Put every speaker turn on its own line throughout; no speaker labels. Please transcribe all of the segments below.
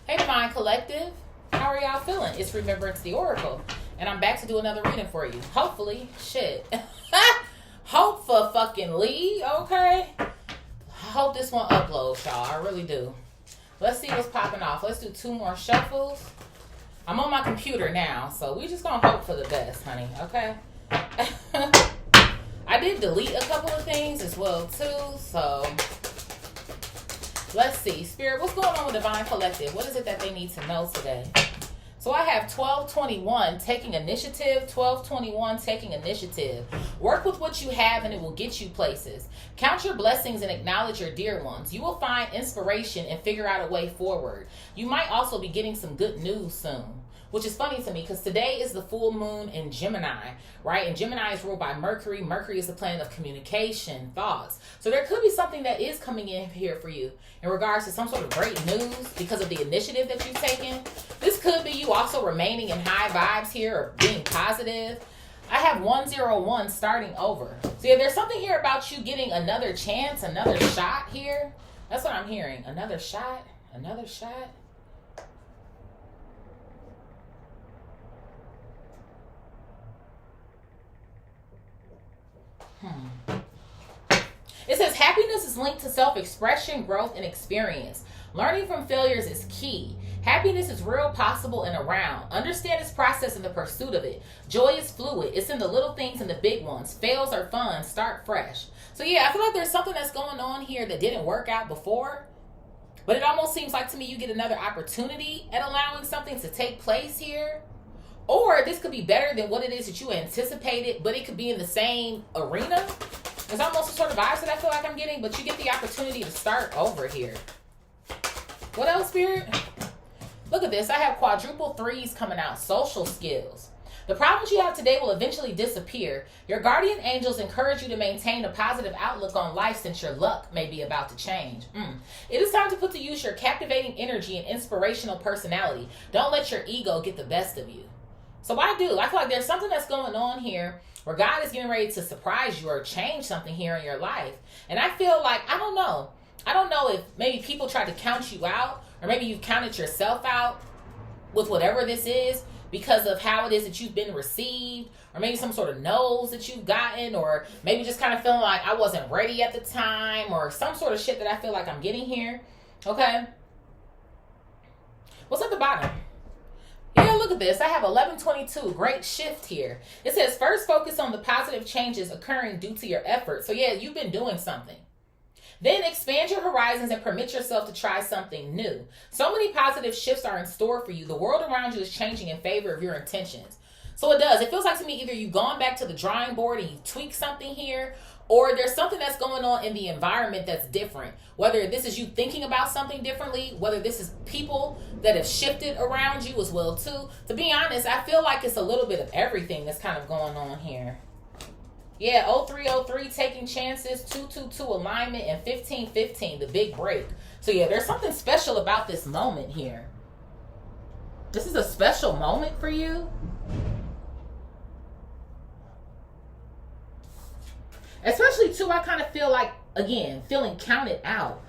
Hey Divine Collective, how are y'all feeling? It's Remembrance the Oracle, and I'm back to do another reading for you. Hopefully, shit. Hope for fucking Lee, okay? I hope this one uploads, y'all. I really do. Let's see what's popping off. Let's do 2 more shuffles. I'm on my computer now, so we just gonna hope for the best, honey, okay? I did delete a couple of things as well, too, so let's see. Spirit, what's going on with Divine Collective? What is it that they need to know today? So I have 1221, taking initiative. 1221, taking initiative. Work with what you have and it will get you places. Count your blessings and acknowledge your dear ones. You will find inspiration and figure out a way forward. You might also be getting some good news soon. Which is funny to me because today is the full moon in Gemini, right? And Gemini is ruled by Mercury. Mercury is the planet of communication, thoughts. So there could be something that is coming in here for you in regards to some sort of great news because of the initiative that you've taken. This could be you also remaining in high vibes here or being positive. I have 101 starting over. So yeah, there's something here about you getting another chance, another shot here. That's what I'm hearing. Another shot, another shot. It says happiness is linked to self-expression, growth, and experience. Learning from failures is key. Happiness is real, possible, and around. Understand its process in the pursuit of it. Joy is fluid. It's in the little things and the big ones. Fails are fun. Start fresh. So yeah, I feel like there's something that's going on here that didn't work out before. But it almost seems like to me you get another opportunity at allowing something to take place here. Or this could be better than what it is that you anticipated, but it could be in the same arena. It's almost the sort of vibes that I feel like I'm getting, but you get the opportunity to start over here. What else, Spirit? Look at this. I have quadruple 3s coming out. Social skills. The problems you have today will eventually disappear. Your guardian angels encourage you to maintain a positive outlook on life since your luck may be about to change. It is time to put to use your captivating energy and inspirational personality. Don't let your ego get the best of you. So I feel like there's something that's going on here where God is getting ready to surprise you or change something here in your life. And I feel like, I don't know if maybe people tried to count you out, or maybe you've counted yourself out with whatever this is because of how it is that you've been received, or maybe some sort of no's that you've gotten, or maybe just kind of feeling like I wasn't ready at the time, or some sort of shit that I feel like I'm getting here. Okay? What's at the bottom? Yeah, look at this. I have 1122. Great shift here. It says, first focus on the positive changes occurring due to your efforts. So yeah, you've been doing something. Then expand your horizons and permit yourself to try something new. So many positive shifts are in store for you. The world around you is changing in favor of your intentions. So it does. It feels like to me either you've gone back to the drawing board and you tweak something here, or there's something that's going on in the environment that's different. Whether this is you thinking about something differently, whether this is people that have shifted around you as well too. To be honest, I feel like it's a little bit of everything that's kind of going on here. Yeah, 0303, taking chances, 222 alignment, and 1515, the big break. So yeah, there's something special about this moment here. This is a special moment for you. Especially too, I kind of feel like, again, feeling counted out,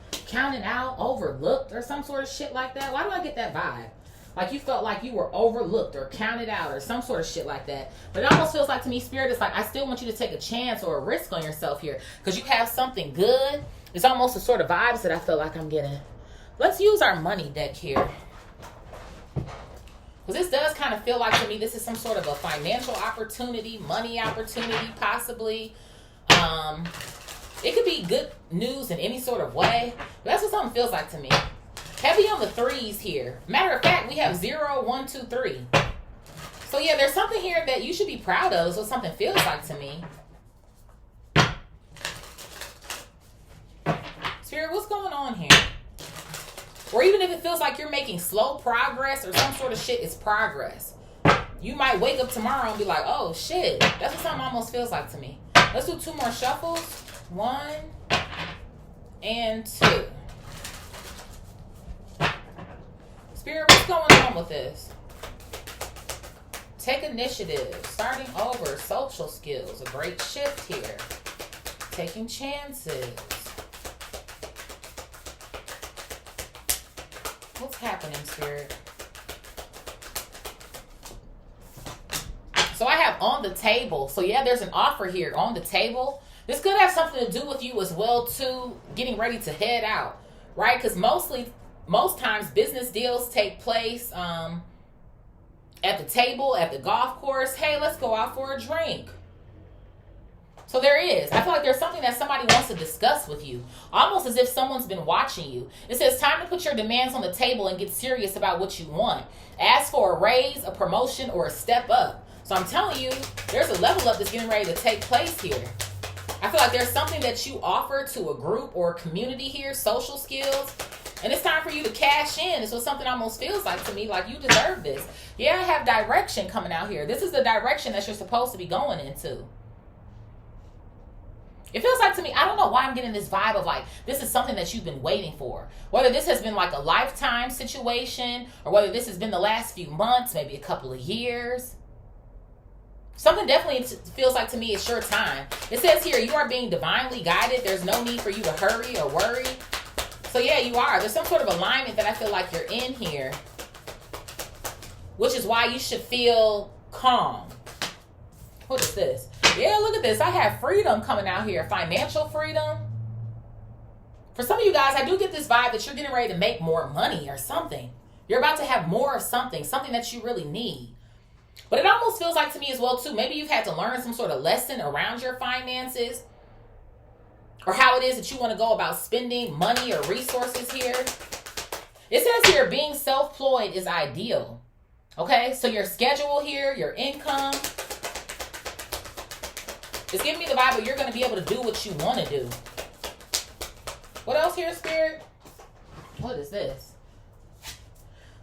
overlooked, or some sort of shit like that. Why do I get that vibe? Like you felt like you were overlooked or counted out or some sort of shit like that. But it almost feels like to me, Spirit, it's like I still want you to take a chance or a risk on yourself here because you have something good. It's almost the sort of vibes that I feel like I'm getting. Let's use our money deck here. Because this does kind of feel like to me this is some sort of a financial opportunity, money opportunity possibly. It could be good news in any sort of way. But that's what something feels like to me. Heavy on the 3s here. Matter of fact, we have 0, 1, 2, 3. So yeah, there's something here that you should be proud of. Is what something feels like to me. Spirit, what's going on here? Or even if it feels like you're making slow progress or some sort of shit, it's progress. You might wake up tomorrow and be like, oh shit. That's what something almost feels like to me. Let's do 2 more shuffles. 1 and 2. Spirit, what's going on with this? Take initiative. Starting over. Social skills. A great shift here. Taking chances. What's happening, Spirit? So I have on the table. So yeah, there's an offer here on the table. This could have something to do with you as well, too, getting ready to head out, right? Because most times business deals take place at the table, at the golf course. Hey, let's go out for a drink. So there is. I feel like there's something that somebody wants to discuss with you, almost as if someone's been watching you. It says time to put your demands on the table and get serious about what you want. Ask for a raise, a promotion, or a step up. So I'm telling you, there's a level up that's getting ready to take place here. I feel like there's something that you offer to a group or a community here, social skills, and it's time for you to cash in. It's what something almost feels like to me, like you deserve this. Yeah, I have direction coming out here. This is the direction that you're supposed to be going into. It feels like to me, I don't know why I'm getting this vibe of like, this is something that you've been waiting for. Whether this has been like a lifetime situation, or whether this has been the last few months, maybe a couple of years. Something definitely feels like to me it's your time. It says here, you are being divinely guided. There's no need for you to hurry or worry. So yeah, you are. There's some sort of alignment that I feel like you're in here, which is why you should feel calm. What is this? Yeah, look at this. I have freedom coming out here. Financial freedom. For some of you guys, I do get this vibe that you're getting ready to make more money or something. You're about to have more of something that you really need. But it almost feels like to me as well, too, maybe you've had to learn some sort of lesson around your finances or how it is that you want to go about spending money or resources here. It says here, being self-employed is ideal. Okay, so your schedule here, your income, it's giving me the vibe that you're going to be able to do what you want to do. What else here, Spirit? What is this?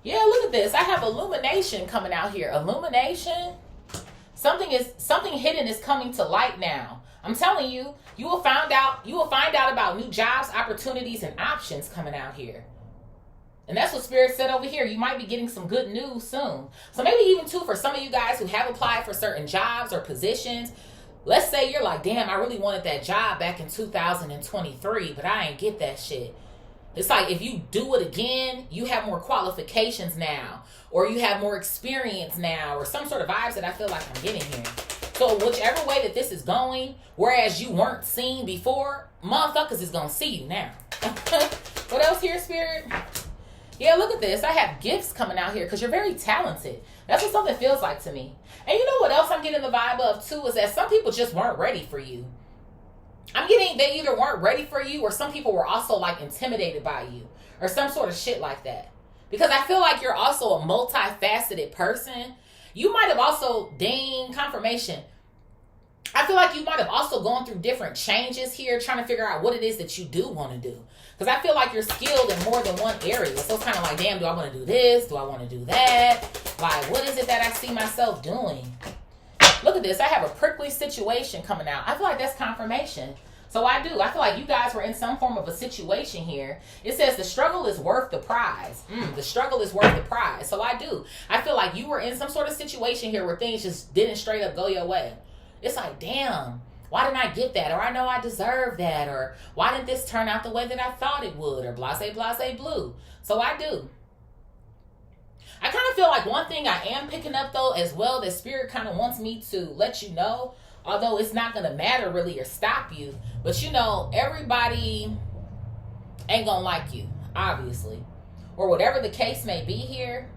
Yeah, look at this. I have illumination coming out here. Illumination. Something hidden is coming to light now. I'm telling you, you will find out about new jobs, opportunities, and options coming out here. And that's what Spirit said over here. You might be getting some good news soon. So maybe even too for some of you guys who have applied for certain jobs or positions. Let's say you're like, damn, I really wanted that job back in 2023, but I ain't get that shit. It's like if you do it again, you have more qualifications now, or you have more experience now, or some sort of vibes that I feel like I'm getting here. So whichever way that this is going, whereas you weren't seen before, motherfuckers is going to see you now. What else here, Spirit? Yeah, look at this. I have gifts coming out here because you're very talented. That's what something feels like to me. And you know what else I'm getting the vibe of too is that some people just weren't ready for you. I'm getting they either weren't ready for you or some people were also like intimidated by you or some sort of shit like that. Because I feel like you're also a multifaceted person. You might have also, confirmation. I feel like you might have also gone through different changes here trying to figure out what it is that you do want to do. Because I feel like you're skilled in more than one area. So it's kind of like, damn, do I want to do this? Do I want to do that? Like, what is it that I see myself doing? Look at this. I have a prickly situation coming out. I feel like that's confirmation. So I do. I feel like you guys were in some form of a situation here. It says the struggle is worth the prize. The struggle is worth the prize. So I do. I feel like you were in some sort of situation here where things just didn't straight up go your way. It's like, damn, why didn't I get that? Or I know I deserve that. Or why didn't this turn out the way that I thought it would? Or blase, blase, blue. So I do. I kind of feel like one thing I am picking up, though, as well, that Spirit kind of wants me to let you know, although it's not going to matter really or stop you, but you know, everybody ain't going to like you, obviously, or whatever the case may be here.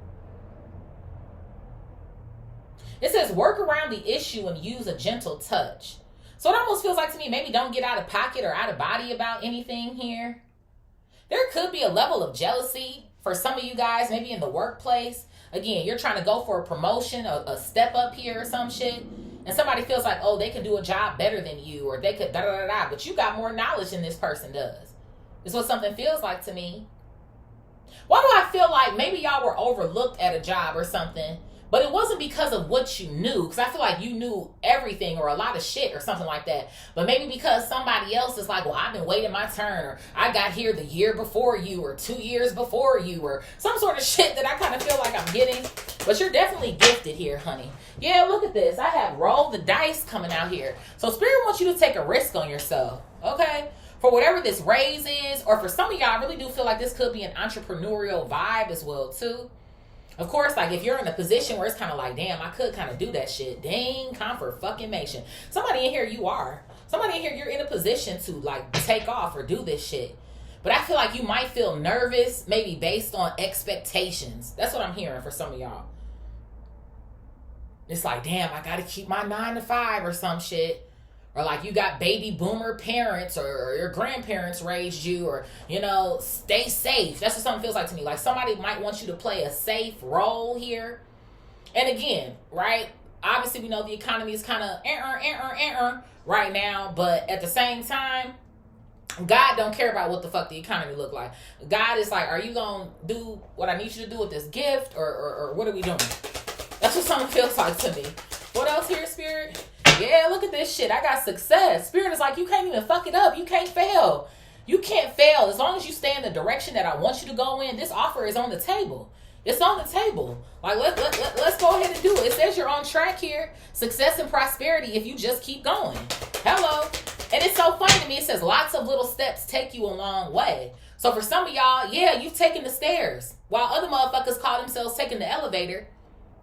It says work around the issue and use a gentle touch. So it almost feels like to me, maybe don't get out of pocket or out of body about anything here. There could be a level of jealousy for some of you guys, maybe in the workplace. Again, you're trying to go for a promotion, a step up here or some shit. And somebody feels like, oh, they can do a job better than you, or they could da-da-da-da. But you got more knowledge than this person does. It's what something feels like to me. Why do I feel like maybe y'all were overlooked at a job or something, but it wasn't because of what you knew? Because I feel like you knew everything or a lot of shit or something like that. But maybe because somebody else is like, well, I've been waiting my turn, or I got here the year before you, or 2 years before you, or some sort of shit that I kind of feel like I'm getting. But you're definitely gifted here, honey. Yeah, look at this. I have roll the dice coming out here. So Spirit wants you to take a risk on yourself, okay? for whatever this raise is, or for some of y'all, I really do feel like this could be an entrepreneurial vibe as well too. Of course, like if you're in a position where it's kind of like, damn, I could kind of do that shit. Dang, confirmation. Somebody in here, you are. Somebody in here, you're in a position to like take off or do this shit. But I feel like you might feel nervous, maybe based on expectations. That's what I'm hearing for some of y'all. It's like, damn, I got to keep my 9 to 5 or some shit. Or like you got baby boomer parents or your grandparents raised you, or, you know, stay safe. That's what something feels like to me. Like somebody might want you to play a safe role here. And again, right, obviously we know the economy is kind of right now. But at the same time, God don't care about what the fuck the economy look like. God is like, are you going to do what I need you to do with this gift, or what are we doing? That's what something feels like to me. What else here, Spirit? Yeah, look at this shit. I got success. Spirit is like, you can't even fuck it up. You can't fail. You can't fail. As long as you stay in the direction that I want you to go in, this offer is on the table. It's on the table. Like, let's go ahead and do it. It says you're on track here. Success and prosperity if you just keep going. Hello. And it's so funny to me. It says lots of little steps take you a long way. So for some of y'all, yeah, you've taken the stairs, while other motherfuckers call themselves taking the elevator.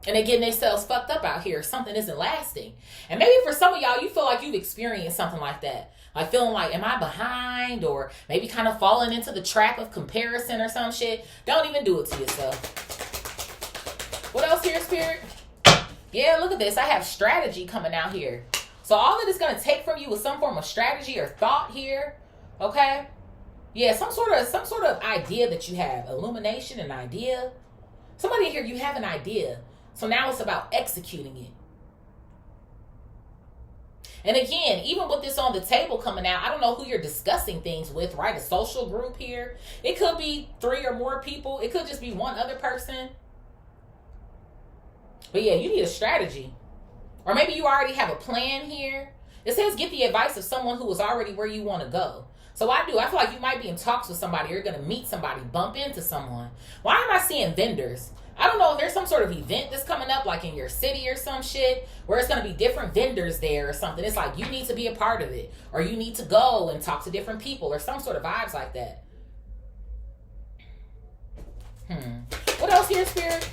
And they getting themselves fucked up out here. Something isn't lasting. And maybe for some of y'all, you feel like you've experienced something like that. Like feeling like, am I behind? Or maybe kind of falling into the trap of comparison or some shit. Don't even do it to yourself. What else here, Spirit? Yeah, look at this. I have strategy coming out here. So all that it's going to take from you is some form of strategy or thought here. Okay? Yeah, some sort of idea that you have. Illumination, an idea. Somebody here, you have an idea. So now it's about executing it. And again, even with this on the table coming out, I don't know who you're discussing things with, right? A social group here. It could be 3 or more people. It could just be one other person. But yeah, you need a strategy. Or maybe you already have a plan here. It says get the advice of someone who is already where you want to go. So I feel like you might be in talks with somebody. You're going to meet somebody, bump into someone. Why am I seeing vendors? I don't know if there's some sort of event that's coming up, like in your city or some shit, where it's going to be different vendors there or something. It's like you need to be a part of it, or you need to go and talk to different people, or some sort of vibes like that. What else here, Spirit?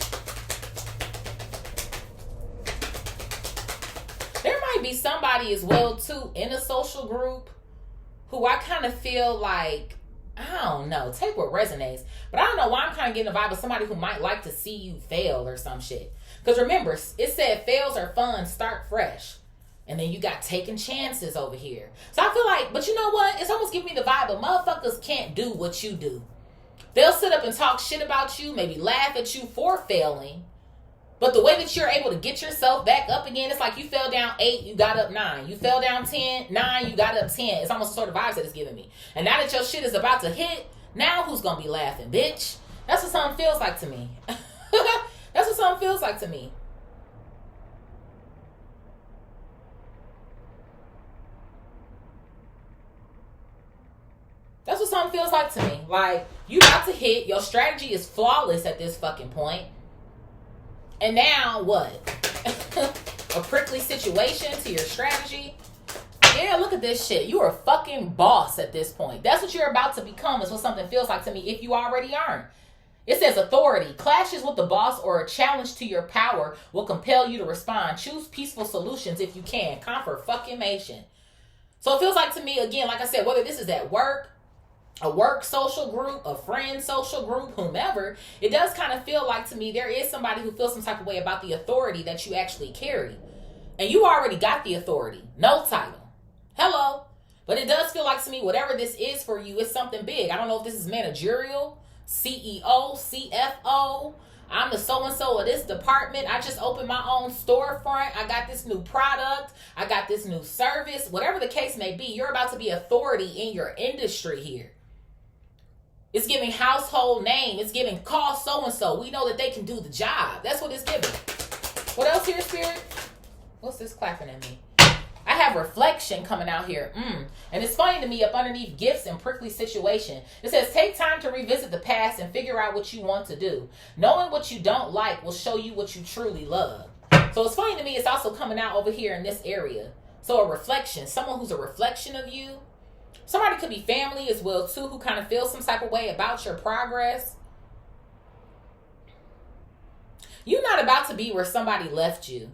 There might be somebody as well, too, in a social group who I kind of feel like, I don't know, take what resonates. But I don't know why I'm kind of getting a vibe of somebody who might like to see you fail or some shit. Because remember, it said fails are fun, start fresh. And then you got taking chances over here. So I feel like, but you know what? It's almost giving me the vibe of motherfuckers can't do what you do. They'll sit up and talk shit about you, maybe laugh at you for failing. But the way that you're able to get yourself back up again, it's like you fell down 8, you got up 9. You fell down 9, you got up 10. It's almost the sort of vibes that it's giving me. And now that your shit is about to hit, now who's going to be laughing, bitch? That's what something feels like to me. That's what something feels like to me. That's what something feels like to me. Like, you about to hit, your strategy is flawless at this fucking point. And now what? A prickly situation to your strategy? Yeah, look at this shit. You are a fucking boss at this point. That's what you're about to become, is what something feels like to me, if you already aren't. It says authority. Clashes with the boss or a challenge to your power will compel you to respond. Choose peaceful solutions if you can. Confirmation. So it feels like to me, again, like I said, whether this is at work, a work social group, a friend social group, whomever, it does kind of feel like to me there is somebody who feels some type of way about the authority that you actually carry. And you already got the authority. No title. Hello. But it does feel like to me, whatever this is for you, it's something big. I don't know if this is managerial, CEO, CFO. I'm the so-and-so of this department. I just opened my own storefront. I got this new product. I got this new service. Whatever the case may be, you're about to be authority in your industry here. It's giving household name. It's giving call so-and-so. We know that they can do the job. That's what it's giving. What else here, Spirit? What's this clapping at me? I have reflection coming out here. And it's funny to me, up underneath gifts and prickly situation, it says, take time to revisit the past and figure out what you want to do. Knowing what you don't like will show you what you truly love. So it's funny to me, it's also coming out over here in this area. So a reflection, someone who's a reflection of you. Somebody could be family as well too, who kind of feels some type of way about your progress. You're not about to be where somebody left you.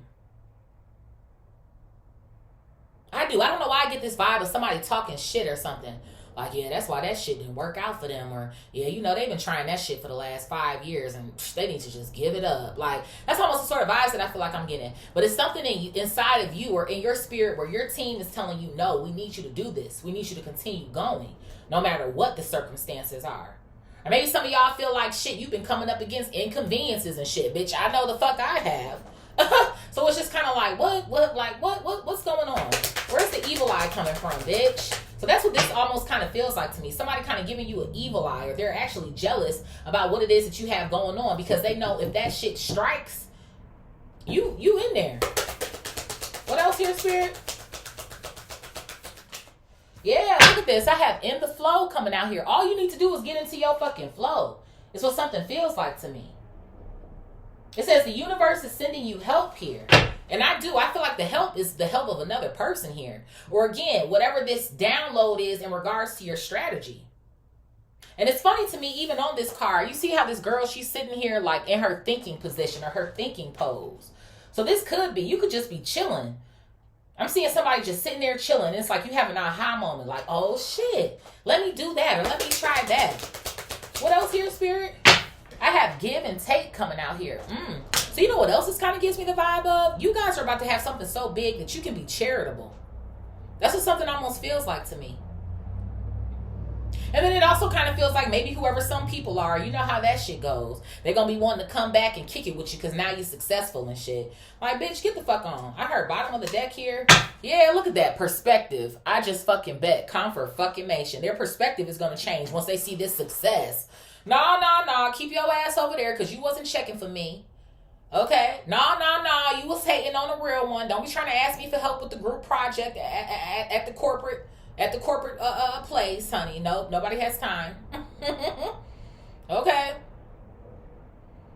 I don't know why I get this vibe of somebody talking shit or something. Like, yeah, that's why that shit didn't work out for them. Or, yeah, you know, they've been trying that shit for the last 5 years and they need to just give it up. Like, that's almost the sort of vibes that I feel like I'm getting. But it's something inside of you or in your spirit where your team is telling you, no, we need you to do this. We need you to continue going no matter what the circumstances are. Or maybe some of y'all feel like, shit, you've been coming up against inconveniences and shit. Bitch, I know the fuck I have. So it's just kind of like, what's going on? Where's the evil eye coming from, bitch? So that's what this almost kind of feels like to me. Somebody kind of giving you an evil eye, or they're actually jealous about what it is that you have going on because they know if that shit strikes, you in there. What else here, Spirit? Yeah, look at this. I have in the flow coming out here. All you need to do is get into your fucking flow. It's what something feels like to me. It says the universe is sending you help here. And I feel like the help is the help of another person here. Or again, whatever this download is in regards to your strategy. And it's funny to me, even on this card, you see how this girl, she's sitting here like in her thinking position or her thinking pose. So this could be, you could just be chilling. I'm seeing somebody just sitting there chilling. It's like you have an aha moment. Like, oh shit, let me do that or let me try that. What else here, Spirit? I have give and take coming out here. So you know what else this kind of gives me the vibe of? You guys are about to have something so big that you can be charitable. That's what something almost feels like to me. And then it also kind of feels like maybe whoever some people are, you know how that shit goes. They're going to be wanting to come back and kick it with you because now you're successful and shit. Like, bitch, get the fuck on. I heard bottom of the deck here. Yeah, look at that perspective. I just fucking bet. Confirmation. Their perspective is going to change once they see this success. No. Keep your ass over there because you wasn't checking for me. Okay? No. You was hating on the real one. Don't be trying to ask me for help with the group project at the corporate place, honey. Nope, nobody has time. Okay?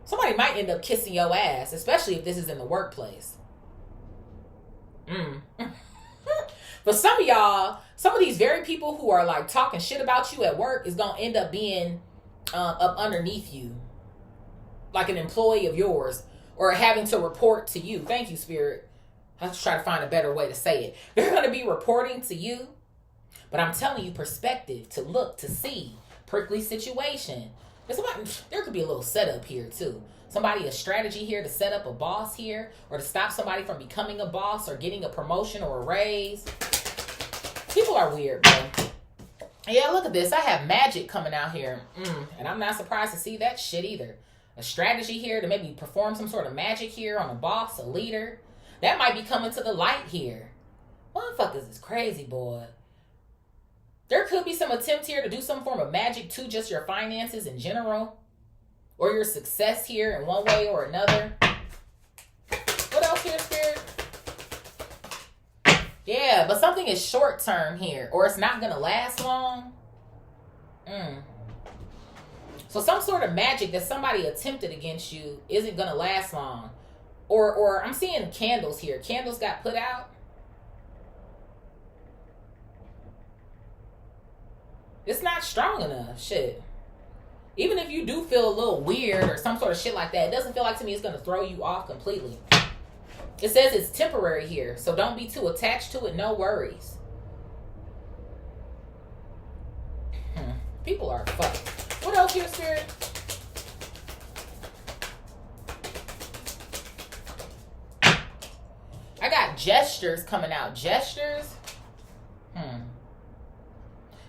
Somebody might end up kissing your ass, especially if this is in the workplace. But some of y'all, some of these very people who are like talking shit about you at work is going to end up being up underneath you. Like an employee of yours. Or having to report to you. Thank you, Spirit. I have to try to find a better way to say it. They're going to be reporting to you. But I'm telling you, perspective, to look, to see. Prickly situation. There could be a little setup here, too. Somebody, a strategy here to set up a boss here. Or to stop somebody from becoming a boss or getting a promotion or a raise. People are weird, bro. Yeah, look at this. I have magic coming out here. And I'm not surprised to see that shit either. A strategy here to maybe perform some sort of magic here on a boss, a leader. That might be coming to the light here. Motherfuckers is crazy, boy. There could be some attempt here to do some form of magic to just your finances in general. Or your success here in one way or another. What else here, Spirit? Yeah, but something is short term here. Or it's not going to last long. So some sort of magic that somebody attempted against you isn't going to last long. Or I'm seeing candles here. Candles got put out. It's not strong enough. Shit. Even if you do feel a little weird or some sort of shit like that, it doesn't feel like to me it's going to throw you off completely. It says it's temporary here. So don't be too attached to it. No worries. People are fucked. What else here, Spirit? I got gestures coming out. Gestures?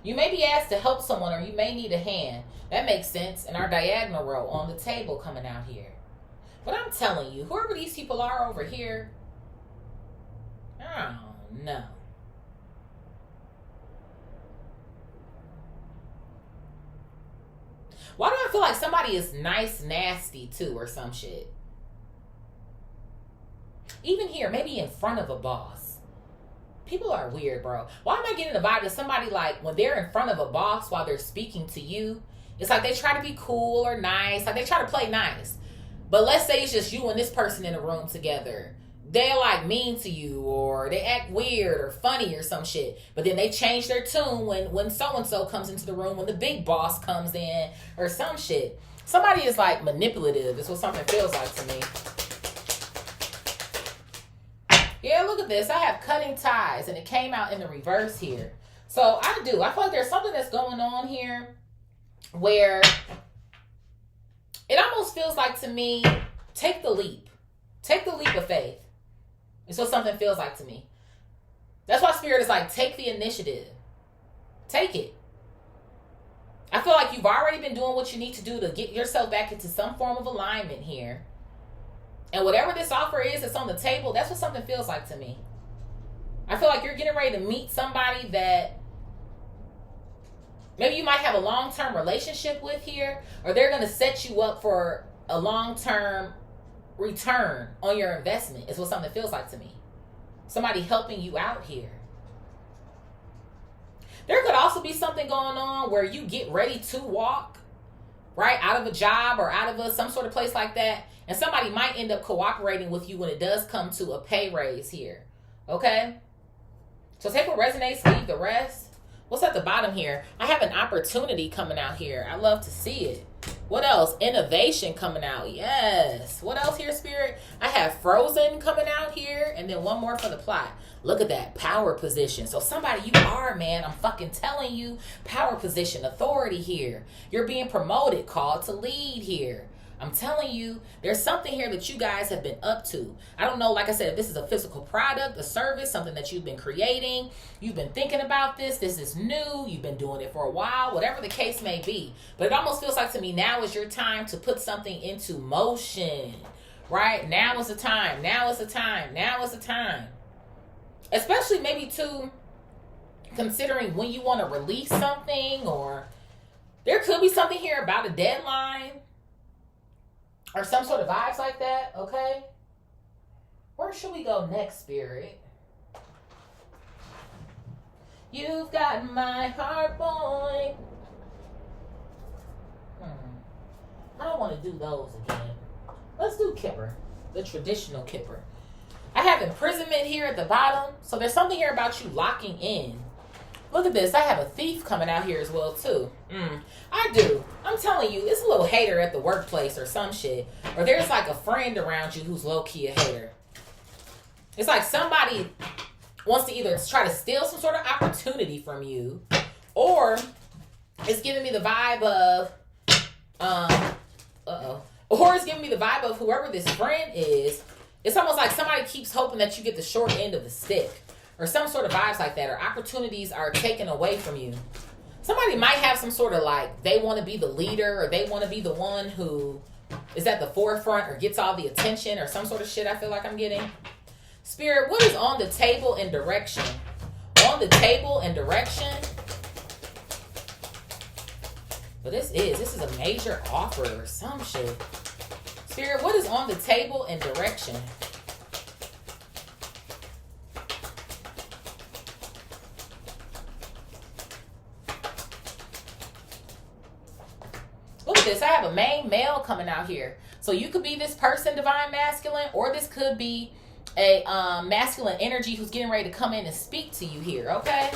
You may be asked to help someone or you may need a hand. That makes sense. And our diagonal row on the table coming out here. But I'm telling you, whoever these people are over here, I don't know. Why do I feel like somebody is nice, nasty too, or some shit? Even here, maybe in front of a boss. People are weird, bro. Why am I getting the vibe that somebody, like, when they're in front of a boss while they're speaking to you, it's like they try to be cool or nice. Like, they try to play nice. But let's say it's just you and this person in a room together. they're like mean to you, or they act weird or funny or some shit. But then they change their tune when so-and-so comes into the room, when the big boss comes in or some shit. Somebody is like manipulative. Is what something feels like to me. Yeah, look at this. I have cutting ties, and it came out in the reverse here. So I feel like there's something that's going on here where it almost feels like to me, take the leap. Take the leap of faith. It's what something feels like to me. That's why Spirit is like, take the initiative. Take it. I feel like you've already been doing what you need to do to get yourself back into some form of alignment here. And whatever this offer is that's on the table, that's what something feels like to me. I feel like you're getting ready to meet somebody that maybe you might have a long-term relationship with here, or they're going to set you up for a long-term return on your investment, is what something feels like to me. Somebody helping you out here. There could also be something going on where you get ready to walk, right, out of a job or out of some sort of place like that, and somebody might end up cooperating with you when it does come to a pay raise here. Okay? So take what resonates, leave the rest. What's at the bottom here? I have an opportunity coming out here. I love to see it. What else? Innovation coming out. Yes. What else here, Spirit? I have frozen coming out here, and then one more for the plot. Look at that. Power position. So somebody you are, man. I'm fucking telling you. Power position. Authority here. You're being promoted. Called to lead here. I'm telling you, there's something here that you guys have been up to. I don't know, like I said, if this is a physical product, a service, something that you've been creating, you've been thinking about this is new, you've been doing it for a while, whatever the case may be. But it almost feels like to me, now is your time to put something into motion, right? Now is the time, now is the time, now is the time. Especially maybe too, considering when you want to release something, or there could be something here about a deadline, or some sort of vibes like that, okay? Where should we go next, Spirit? You've got my heart, boy. I don't want to do those again. Let's do Kipper, the traditional Kipper. I have imprisonment here at the bottom, so there's something here about you locking in. Look at this. I have a thief coming out here as well, too. I do. I'm telling you, it's a little hater at the workplace or some shit. Or there's like a friend around you who's low-key a hater. It's like somebody wants to either try to steal some sort of opportunity from you, or it's giving me the vibe of, or it's giving me the vibe of whoever this friend is. It's almost like somebody keeps hoping that you get the short end of the stick. Or some sort of vibes like that, or opportunities are taken away from you. Somebody might have some sort of like, they want to be the leader, or they want to be the one who is at the forefront or gets all the attention, or some sort of shit I feel like I'm getting. Spirit, what is on the table and direction? On the table and direction. But this is a major offer or some shit. Spirit, what is on the table and direction? This, I have a main male coming out here. So you could be this person, divine masculine, or this could be a masculine energy who's getting ready to come in and speak to you here, okay?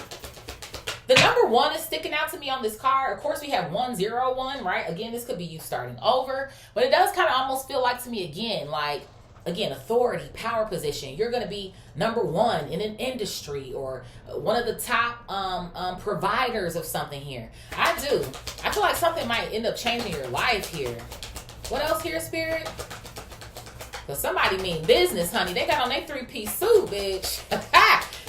The number 1 is sticking out to me on this card. Of course, we have 101, right? Again, this could be you starting over. But it does kind of almost feel like to me again, like, again, authority, power position. You're going to be number 1 in an industry, or one of the top providers of something here. I feel like something might end up changing your life here. What else here, Spirit? Because somebody mean business, honey. They got on their 3-piece suit, bitch.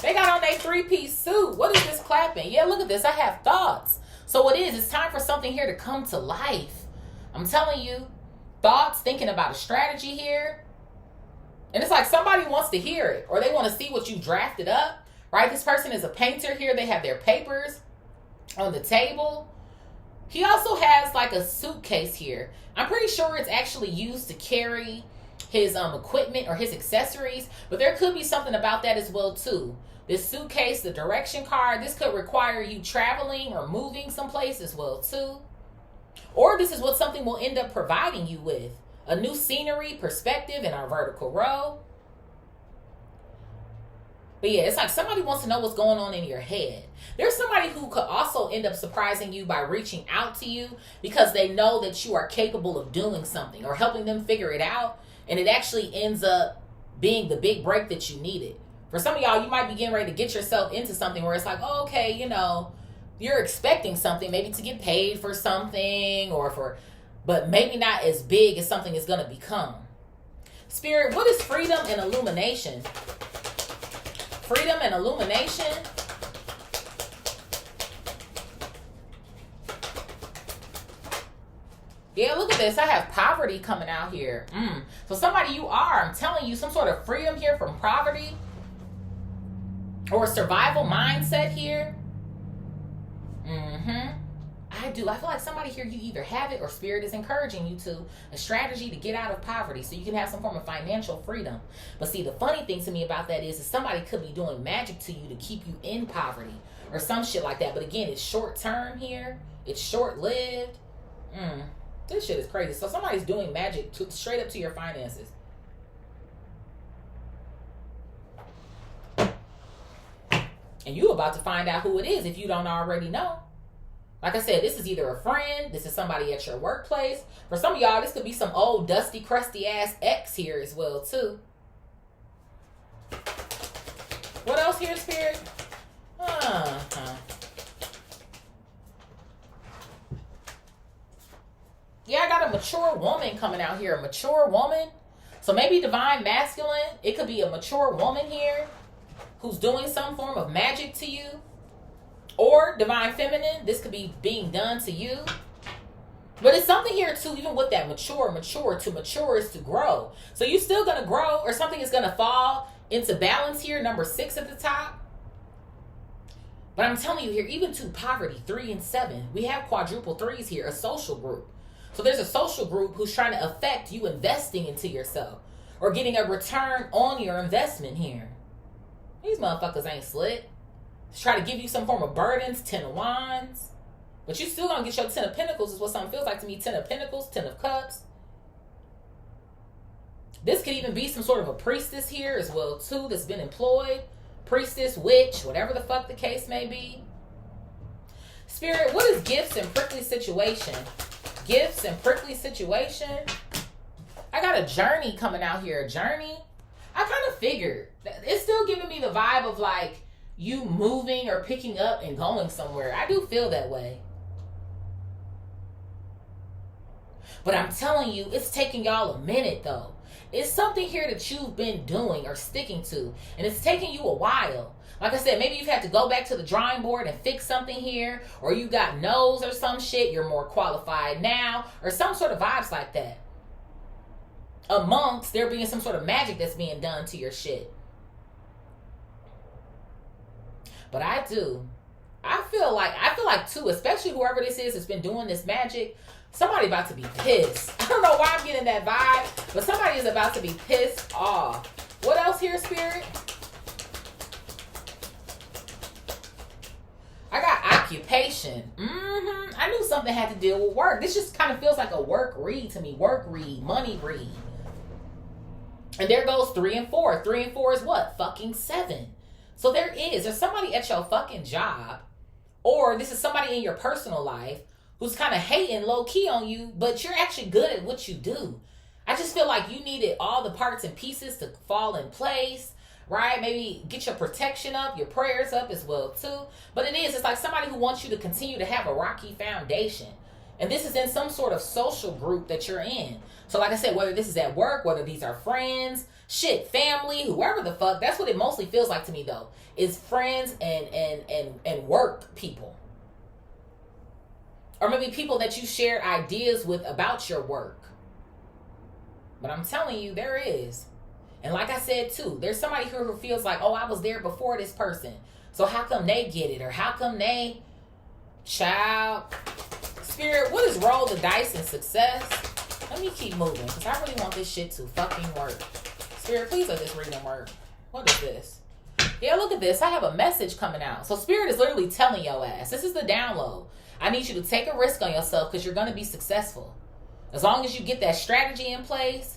They got on their 3-piece suit. What is this clapping? Yeah, look at this. I have thoughts. So what is? It's time for something here to come to life. I'm telling you. Thoughts, thinking about a strategy here. And it's like somebody wants to hear it, or they want to see what you drafted up, right? This person is a painter here. They have their papers on the table. He also has like a suitcase here. I'm pretty sure it's actually used to carry his equipment or his accessories, but there could be something about that as well too. This suitcase, the direction card, this could require you traveling or moving someplace as well too. Or this is what something will end up providing you with. A new scenery, perspective in our vertical row. But yeah, it's like somebody wants to know what's going on in your head. There's somebody who could also end up surprising you by reaching out to you because they know that you are capable of doing something or helping them figure it out. And it actually ends up being the big break that you needed. For some of y'all, you might be getting ready to get yourself into something where it's like, oh, okay, you know, you're expecting something, maybe to get paid for something but maybe not as big as something is going to become. Spirit, what is freedom and illumination? Freedom and illumination. Yeah, look at this. I have poverty coming out here. So somebody I'm telling you, some sort of freedom here from poverty or a survival mindset here. I feel like somebody here, you either have it or Spirit is encouraging you to a strategy to get out of poverty so you can have some form of financial freedom. But see, the funny thing to me about that is somebody could be doing magic to you to keep you in poverty or some shit like that. But again, it's short term here. It's short lived. This shit is crazy. So somebody's doing magic straight up to your finances. And you about to find out who it is if you don't already know. Like I said, this is either a friend, this is somebody at your workplace. For some of y'all, this could be some old, dusty, crusty ass ex here as well, too. What else here, Spirit? Yeah, I got a mature woman coming out here. A mature woman. So maybe divine masculine. It could be a mature woman here who's doing some form of magic to you. Or divine feminine, this could be being done to you. But it's something here too, even with that mature is to grow. So you're still going to grow or something is going to fall into balance here, number 6 at the top. But I'm telling you here, even to poverty, 3 and 7, we have quadruple 3s here, a social group. So there's a social group who's trying to affect you investing into yourself or getting a return on your investment here. These motherfuckers ain't slick. Try to give you some form of burdens, 10 of Wands. But you still gonna get your 10 of Pentacles is what something feels like to me. 10 of Pentacles, 10 of Cups. This could even be some sort of a priestess here as well too that's been employed. Priestess, witch, whatever the fuck the case may be. Spirit, what is gifts and prickly situation? Gifts and prickly situation. I got a journey coming out here. A journey. I kind of figured. It's still giving me the vibe of like you moving or picking up and going somewhere. I do feel that way. But I'm telling you, it's taking y'all a minute though. It's something here that you've been doing or sticking to. And it's taking you a while. Like I said, maybe you've had to go back to the drawing board and fix something here. Or you got no's or some shit. You're more qualified now. Or some sort of vibes like that. Amongst there being some sort of magic that's being done to your shit. But I feel like too, especially whoever this is that's been doing this magic, somebody about to be pissed. I don't know why I'm getting that vibe, but somebody is about to be pissed off. What else here, Spirit? I got occupation. I knew something had to deal with work. This just kind of feels like a work read to me. Work read, money read. And there goes 3 and 4. 3 and 4 is what? Fucking 7. So there's somebody at your fucking job, or this is somebody in your personal life who's kind of hating low key on you, but you're actually good at what you do. I just feel like you needed all the parts and pieces to fall in place, right? Maybe get your protection up, your prayers up as well too. But it's like somebody who wants you to continue to have a rocky foundation. And this is in some sort of social group that you're in. So like I said, whether this is at work, whether these are friends, shit, family, whoever the fuck, that's what it mostly feels like to me though, is friends and work people. Or maybe people that you shared ideas with about your work. But I'm telling you, there is. And like I said too, there's somebody here who feels like, oh, I was there before this person. So how come they get it? Or how come they, child. Spirit, what is roll the dice in success? Let me keep moving because I really want this shit to fucking work. Spirit, please let this reading work. What is this? Yeah, look at this. I have a message coming out. So Spirit is literally telling your ass, this is the download. I need you to take a risk on yourself because you're going to be successful. As long as you get that strategy in place,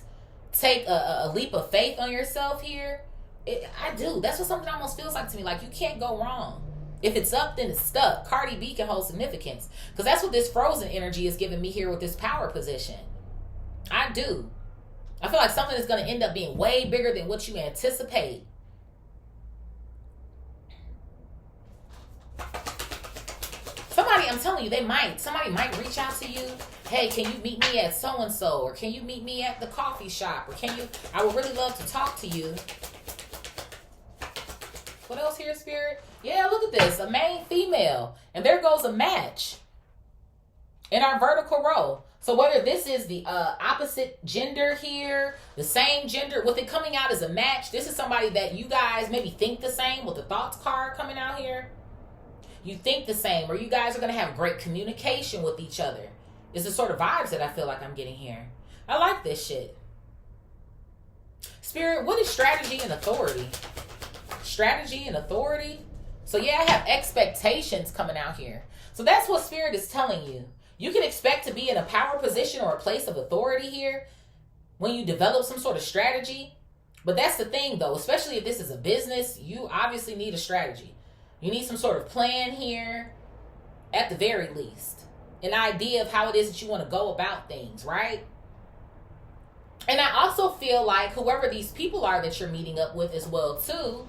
take a leap of faith on yourself here, I do. That's what something almost feels like to me. Like, you can't go wrong. If it's up, then it's stuck. Cardi B can hold significance. Because that's what this frozen energy is giving me here with this power position. I do. I feel like something is going to end up being way bigger than what you anticipate. Somebody, I'm telling you, somebody might reach out to you. Hey, can you meet me at so-and-so? Or can you meet me at the coffee shop? Or I would really love to talk to you. What else here, Spirit? Yeah, look at this. A main female. And there goes a match in our vertical row. So whether this is the opposite gender here, the same gender, with it coming out as a match, this is somebody that you guys maybe think the same with the thoughts card coming out here. You think the same, or you guys are going to have great communication with each other. It's the sort of vibes that I feel like I'm getting here. I like this shit. Spirit, what is strategy and authority? Strategy and authority? So yeah, I have expectations coming out here. So that's what Spirit is telling you. You can expect to be in a power position or a place of authority here when you develop some sort of strategy. But that's the thing, though, especially if this is a business, you obviously need a strategy. You need some sort of plan here, at the very least. An idea of how it is that you want to go about things, right? And I also feel like whoever these people are that you're meeting up with as well, too,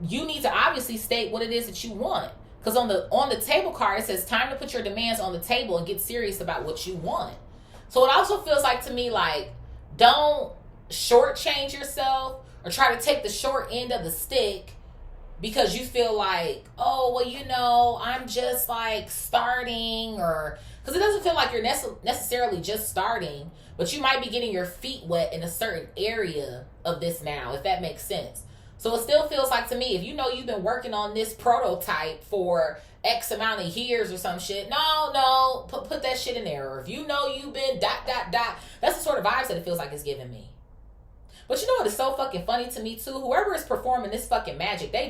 you need to obviously state what it is that you want. Because on the table card, it says time to put your demands on the table and get serious about what you want. So it also feels like to me like, don't shortchange yourself or try to take the short end of the stick because you feel like, oh, well, you know, I'm just like starting, or because it doesn't feel like you're necessarily just starting, but you might be getting your feet wet in a certain area of this now, if that makes sense. So it still feels like to me, if you know you've been working on this prototype for X amount of years or some shit, no, put that shit in there. Or if you know you've been ... That's the sort of vibes that it feels like it's giving me. But you know what is so fucking funny to me too? Whoever is performing this fucking magic, they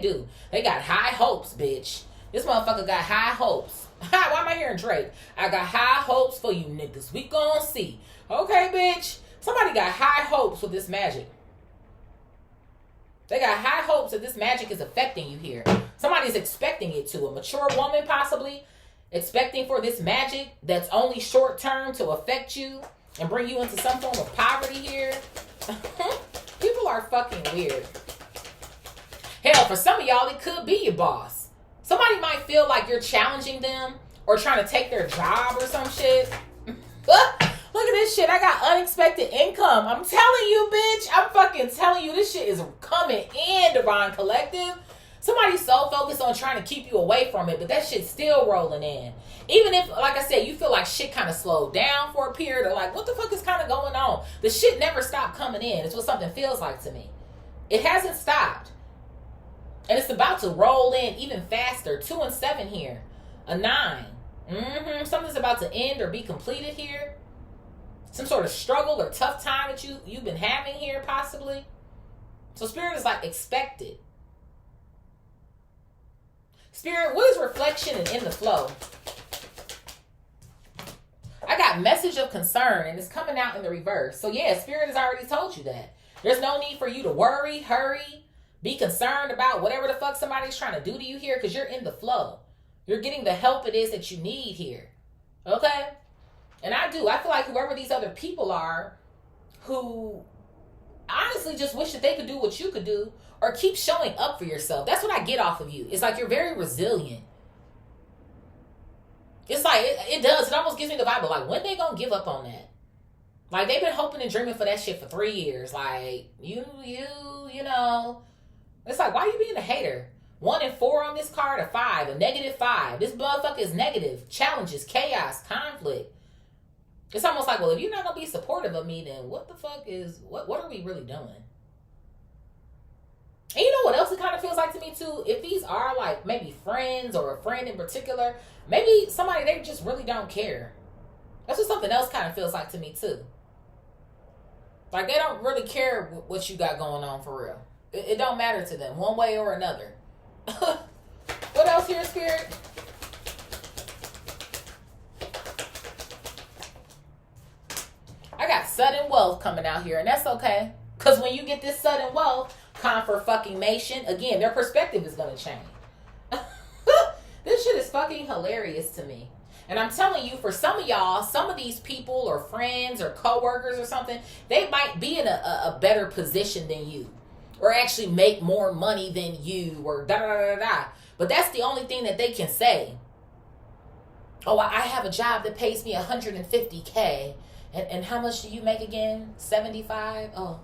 got high hopes, bitch. This motherfucker got high hopes. Why am I hearing Drake? I got high hopes for you niggas. We gon' see. Okay, bitch. Somebody got high hopes with this magic. They got high hopes that this magic is affecting you here. Somebody's expecting it to. A mature woman possibly expecting for this magic that's only short term to affect you and bring you into some form of poverty here. People are fucking weird. Hell, for some of y'all, it could be your boss. Somebody might feel like you're challenging them or trying to take their job or some shit. Look at this shit. I got unexpected income. I'm telling you, bitch. I'm fucking telling you, this shit is coming in, Divine Collective. Somebody's so focused on trying to keep you away from it, but that shit's still rolling in. Even if, like I said, you feel like shit kind of slowed down for a period, or like, what the fuck is kind of going on? The shit never stopped coming in. It's what something feels like to me. It hasn't stopped. And it's about to roll in even faster. 2 and 7 here. A 9. Something's about to end or be completed here. Some sort of struggle or tough time that you've been having here, possibly. So Spirit is like, expect it. Spirit, what is reflection and in the flow? I got message of concern, and it's coming out in the reverse. So yeah, Spirit has already told you that. There's no need for you to worry, hurry, be concerned about whatever the fuck somebody's trying to do to you here, because you're in the flow. You're getting the help it is that you need here. Okay? And I feel like whoever these other people are who honestly just wish that they could do what you could do or keep showing up for yourself. That's what I get off of you. It's like you're very resilient. It's like, it does. It almost gives me the vibe of like, when they gonna give up on that? Like, they've been hoping and dreaming for that shit for 3 years. Like, you know. It's like, why are you being a hater? 1 and 4 on this card, a 5, a -5. This motherfucker is negative. Challenges, chaos, conflict. It's almost like, well, if you're not going to be supportive of me, then what the fuck is, what are we really doing? And you know what else it kind of feels like to me too? If these are like maybe friends or a friend in particular, maybe somebody they just really don't care. That's what something else kind of feels like to me too. Like they don't really care what you got going on for real. It don't matter to them one way or another. What else here, Spirit? I got sudden wealth coming out here, and that's okay. Because when you get this sudden wealth, Confirmation. Again, their perspective is going to change. This shit is fucking hilarious to me. And I'm telling you, for some of y'all, some of these people or friends or coworkers or something, they might be in a better position than you, or actually make more money than you, or da da da da. But that's the only thing that they can say. Oh, I have a job that pays me $150K. And how much do you make again? 75? Oh.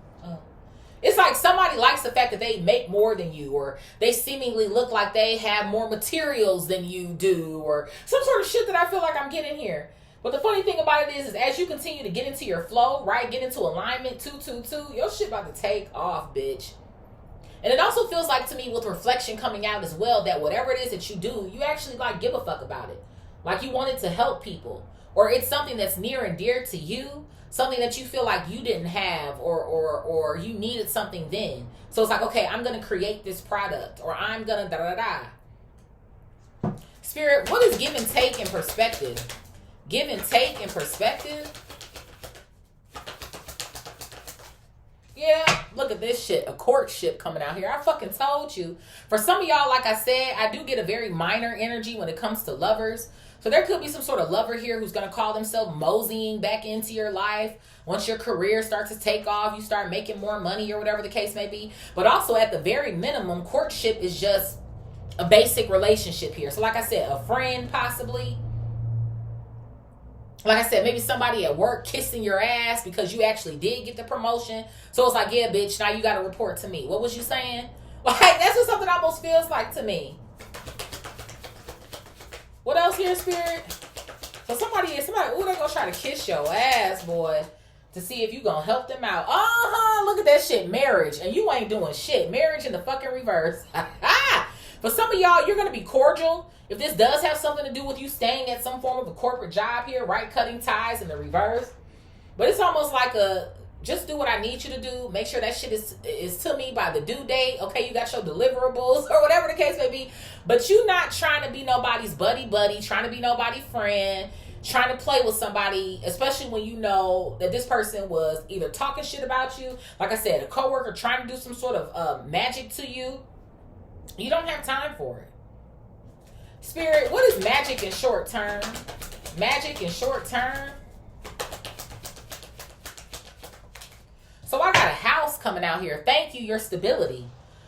It's like somebody likes the fact that they make more than you, or they seemingly look like they have more materials than you do, or some sort of shit that I feel like I'm getting here. But the funny thing about it is as you continue to get into your flow, right, get into alignment, 222, your shit about to take off, bitch. And it also feels like to me with reflection coming out as well that whatever it is that you do, you actually like give a fuck about it. Like you wanted to help people, or it's something that's near and dear to you. Something that you feel like you didn't have, or you needed something then. So it's like, okay, I'm going to create this product, or I'm going to da-da-da. Spirit, what is give and take in perspective? Give and take in perspective? Yeah, look at this shit. A courtship coming out here. I fucking told you. For some of y'all, like I said, I do get a very minor energy when it comes to lovers. So there could be some sort of lover here who's going to call themselves moseying back into your life. Once your career starts to take off, you start making more money or whatever the case may be. But also at the very minimum, courtship is just a basic relationship here. So like I said, a friend possibly. Like I said, maybe somebody at work kissing your ass because you actually did get the promotion. So it's like, yeah, bitch, now you got to report to me. What was you saying? Like, that's what something almost feels like to me. What else here, Spirit? So somebody, they're gonna try to kiss your ass, boy, to see if you gonna help them out. Look at that shit, marriage, and you ain't doing shit. Marriage in the fucking reverse. For some of y'all, you're gonna be cordial. If this does have something to do with you staying at some form of a corporate job here, right? Cutting ties in the reverse. But it's almost like just do what I need you to do. Make sure that shit is to me by the due date. Okay, you got your deliverables or whatever the case may be. But you not trying to be nobody's buddy, trying to be nobody's friend, trying to play with somebody, especially when you know that this person was either talking shit about you, like I said, a coworker trying to do some sort of magic to you. You don't have time for it. Spirit, what is magic in short term? Magic in short term? So I got a house coming out here. Thank you, your stability.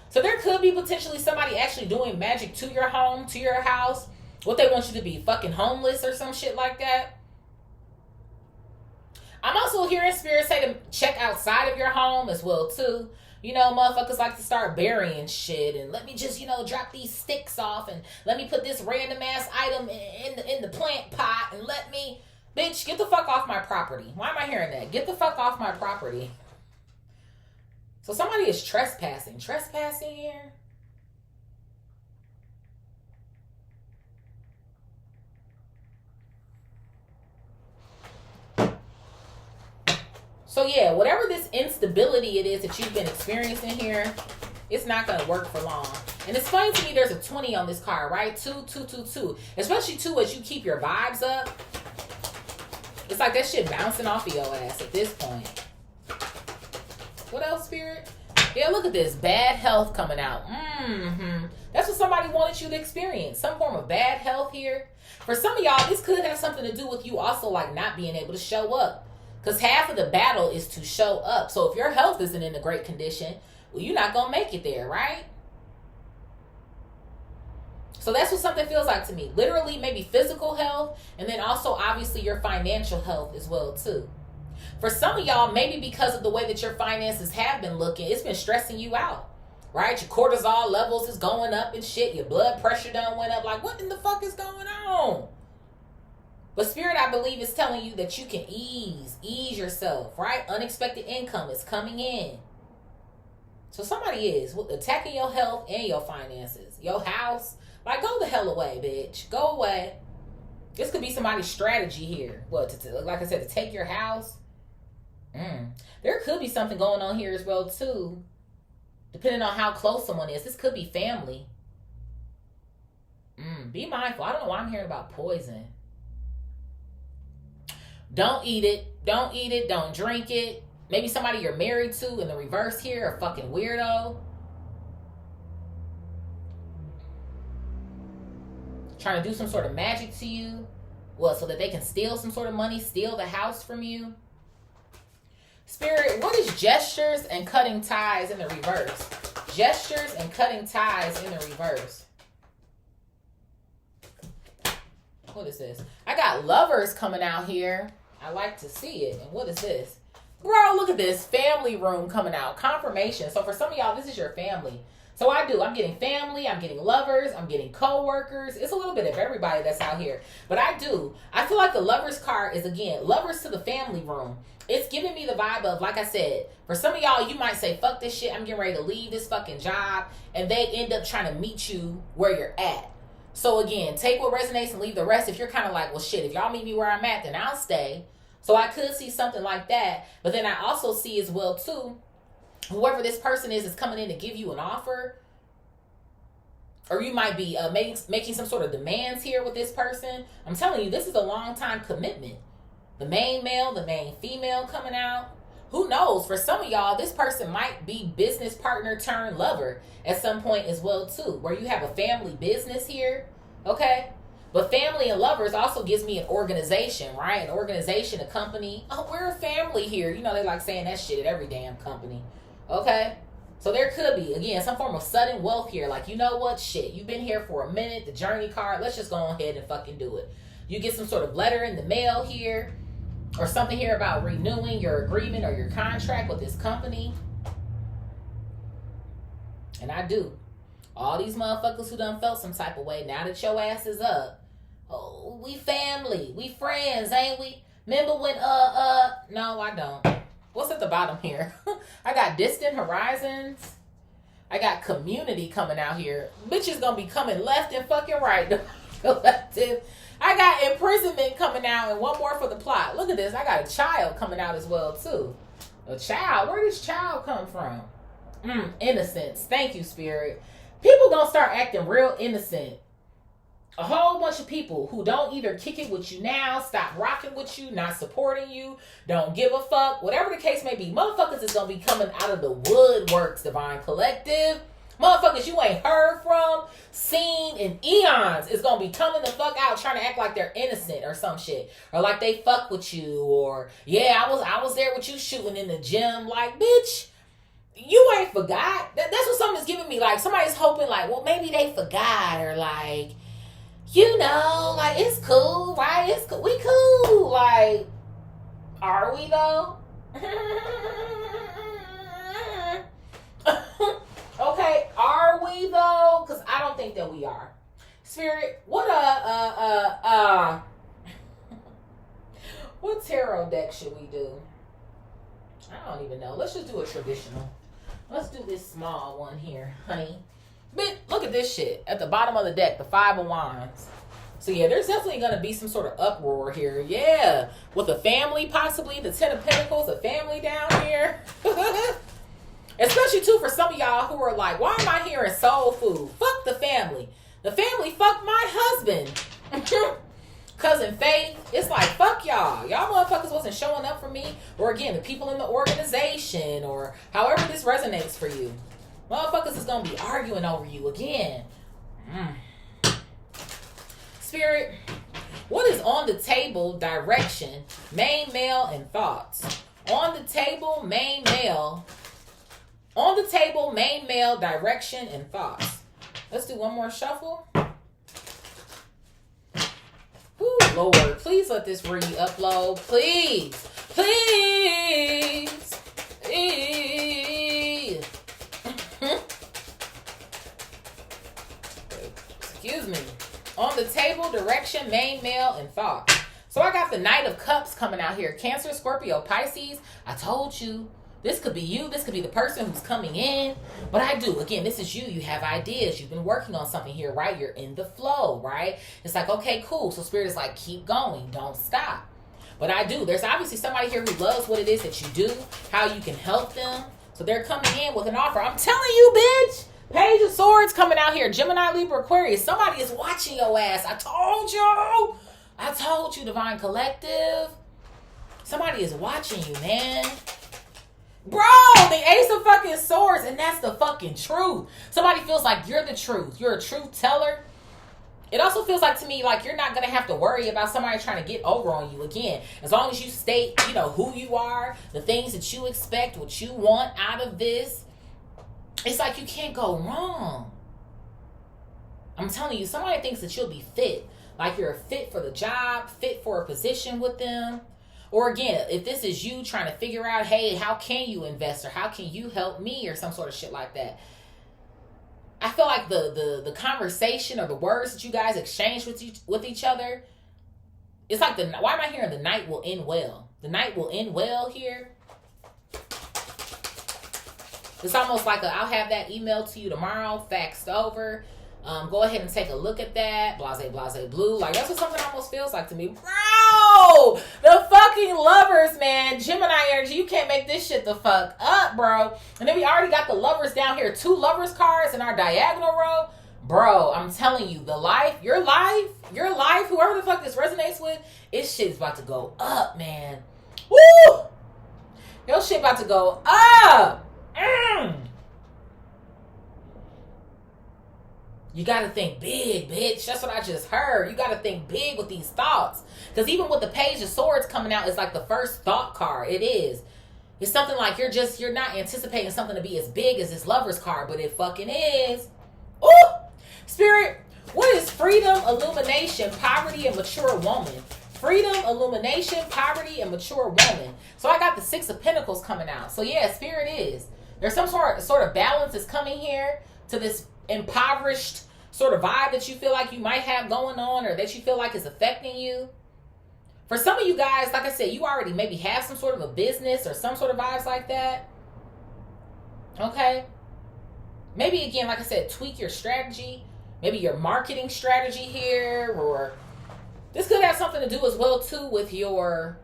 So there could be potentially somebody actually doing magic to your home, to your house. What they want you to be, fucking homeless or some shit like that. I'm also hearing Spirit say to check outside of your home as well too. You know, motherfuckers like to start burying shit and let me just, drop these sticks off and let me put this random ass item in the plant pot and let me, bitch, get the fuck off my property. Why am I hearing that? Get the fuck off my property. So somebody is trespassing. Trespassing here? So yeah, whatever this instability it is that you've been experiencing here, it's not going to work for long. And it's funny to me there's a 20 on this card, right? 2, 2, 2, 2. Especially 2 as you keep your vibes up. It's like that shit bouncing off of your ass at this point. What else, Spirit? Yeah, look at this. Bad health coming out. That's what somebody wanted you to experience. Some form of bad health here. For some of y'all, this could have something to do with you also like not being able to show up. Because half of the battle is to show up. So if your health isn't in a great condition, well, you're not going to make it there, right? So that's what something feels like to me. Literally, maybe physical health. And then also, obviously, your financial health as well, too. For some of y'all, maybe because of the way that your finances have been looking, it's been stressing you out, right? Your cortisol levels is going up and shit. Your blood pressure done went up. Like, what in the fuck is going on? But Spirit, I believe, is telling you that you can ease yourself, right? Unexpected income is coming in. So somebody is attacking your health and your finances. Your house. Like, go the hell away, bitch. Go away. This could be somebody's strategy here. What, like I said, to take your house? There could be something going on here as well, too. Depending on how close someone is. This could be family. Be mindful. I don't know why I'm hearing about poison. Don't eat it. Don't eat it. Don't drink it. Maybe somebody you're married to in the reverse here, a fucking weirdo. trying to do some sort of magic to you. Well, so that they can steal some sort of money, steal the house from you. Spirit, what is gestures and cutting ties in the reverse? Gestures and cutting ties in the reverse. What is this? I got lovers coming out here. I like to see it. And what is this? Bro, look at this. Family room coming out. Confirmation. So for some of y'all, this is your family. So I'm getting family, I'm getting lovers, I'm getting co-workers. It's a little bit of everybody that's out here. But I feel like the lovers card is, again, lovers to the family room. It's giving me the vibe of, like I said, for some of y'all, you might say, fuck this shit, I'm getting ready to leave this fucking job. And they end up trying to meet you where you're at. So again, take what resonates and leave the rest. If you're kind of like, well, shit, if y'all meet me where I'm at, then I'll stay. So I could see something like that. But then I also see as well, too, whoever this person is coming in to give you an offer. Or you might be making some sort of demands here with this person. I'm telling you, this is a long-time commitment. The main male, the main female coming out. Who knows? For some of y'all, this person might be business partner turned lover at some point as well, too. Where you have a family business here. Okay? But family and lovers also gives me an organization, right? An organization, a company. Oh, we're a family here. You know, they like saying that shit at every damn company. Okay? So there could be, again, some form of sudden wealth here. Like, you know what? Shit, you've been here for a minute. The journey card. Let's just go ahead and fucking do it. You get some sort of letter in the mail here. Or something here about renewing your agreement or your contract with this company. And I do. All these motherfuckers who done felt some type of way, now that your ass is up. Oh, we family. We friends, ain't we? Remember when, no, I don't. What's at the bottom here? I got distant horizons. I got community coming out here. Bitches gonna be coming left and fucking right. Collective. I got imprisonment coming out and one more for the plot. Look at this. I got a child coming out as well, too. A child. Where does child come from? Innocence. Thank you, Spirit. People gonna start acting real innocent. A whole bunch of people who don't either kick it with you now, stop rocking with you, not supporting you, don't give a fuck, whatever the case may be. Motherfuckers is gonna be coming out of the woodworks, Divine Collective. Motherfuckers you ain't heard from, seen in eons is gonna be coming the fuck out trying to act like they're innocent or some shit. Or like they fuck with you, or yeah, I was there with you shooting in the gym. Like, bitch, you ain't forgot. That's what something's giving me. Like, somebody's hoping like, well, maybe they forgot, or like, you know, like, it's cool, right? It's cool. We cool. Like, are we though? Okay, are we though? Because I don't think that we are. Spirit, what what tarot deck should we do? I don't even know. Let's just do a traditional. Let's do this small one here, honey. But look at this shit. At the bottom of the deck, the 5 of Wands. So yeah, there's definitely going to be some sort of uproar here. Yeah. With a family, possibly. The 10 of Pentacles, a family down here. Especially, too, for some of y'all who are like, why am I hearing soul food? Fuck the family. The family fucked my husband. Cousin Faith. It's like, fuck y'all. Y'all motherfuckers wasn't showing up for me. Or, again, the people in the organization. Or however this resonates for you. Motherfuckers is going to be arguing over you again. Spirit, what is on the table, direction, main male, and thoughts? On the table, main male. On the table, main male, direction, and thoughts. Let's do one more shuffle. Ooh, Lord, please let this re-upload. Please. Please. Please. Excuse me. On the table, direction, main male, and thoughts. So I got the Knight of Cups coming out here. Cancer, Scorpio, Pisces. I told you. This could be you. This could be the person who's coming in. But I do. Again, this is you. You have ideas. You've been working on something here, right? You're in the flow, right? It's like, okay, cool. So Spirit is like, keep going. Don't stop. But I do. There's obviously somebody here who loves what it is that you do, how you can help them. So they're coming in with an offer. I'm telling you, bitch. Page of Swords coming out here. Gemini, Libra, Aquarius. Somebody is watching your ass. I told you. I told you, Divine Collective. Somebody is watching you, man. Bro, the Ace of fucking Swords, and that's the fucking truth. Somebody feels like you're the truth. You're a truth teller. It also feels like to me like you're not going to have to worry about somebody trying to get over on you again. As long as you state, you know, who you are, the things that you expect, what you want out of this, it's like you can't go wrong. I'm telling you, somebody thinks that you'll be fit. Like you're a fit for the job, fit for a position with them. Or again, if this is you trying to figure out, hey, how can you invest or how can you help me or some sort of shit like that. I feel like the conversation or the words that you guys exchange with each other, it's like why am I hearing the night will end well? The night will end well here. It's almost like I'll have that email to you tomorrow, faxed over. Go ahead and take a look at that. Blase, blase, blue. Like, that's what something almost feels like to me. Bro! The fucking lovers, man. Gemini energy. You can't make this shit the fuck up, bro. And then we already got the lovers down here. 2 lovers cards in our diagonal row. Bro, I'm telling you, your life, whoever the fuck this resonates with, this shit's about to go up, man. Woo! Your shit about to go up. You got to think big, bitch. That's what I just heard. You got to think big with these thoughts. Because even with the Page of Swords coming out, it's like the first thought card. It is. It's something like you're not anticipating something to be as big as this Lover's card, but it fucking is. Ooh! Spirit, what is freedom, illumination, poverty, and mature woman? Freedom, illumination, poverty, and mature woman. So I got the 6 of Pentacles coming out. So yeah, Spirit is. There's some sort of balance is coming here to this impoverished sort of vibe that you feel like you might have going on or that you feel like is affecting you. For some of you guys, like I said, you already maybe have some sort of a business or some sort of vibes like that. Okay? Maybe, again, like I said, tweak your strategy. Maybe your marketing strategy here, or this could have something to do as well, too, with your,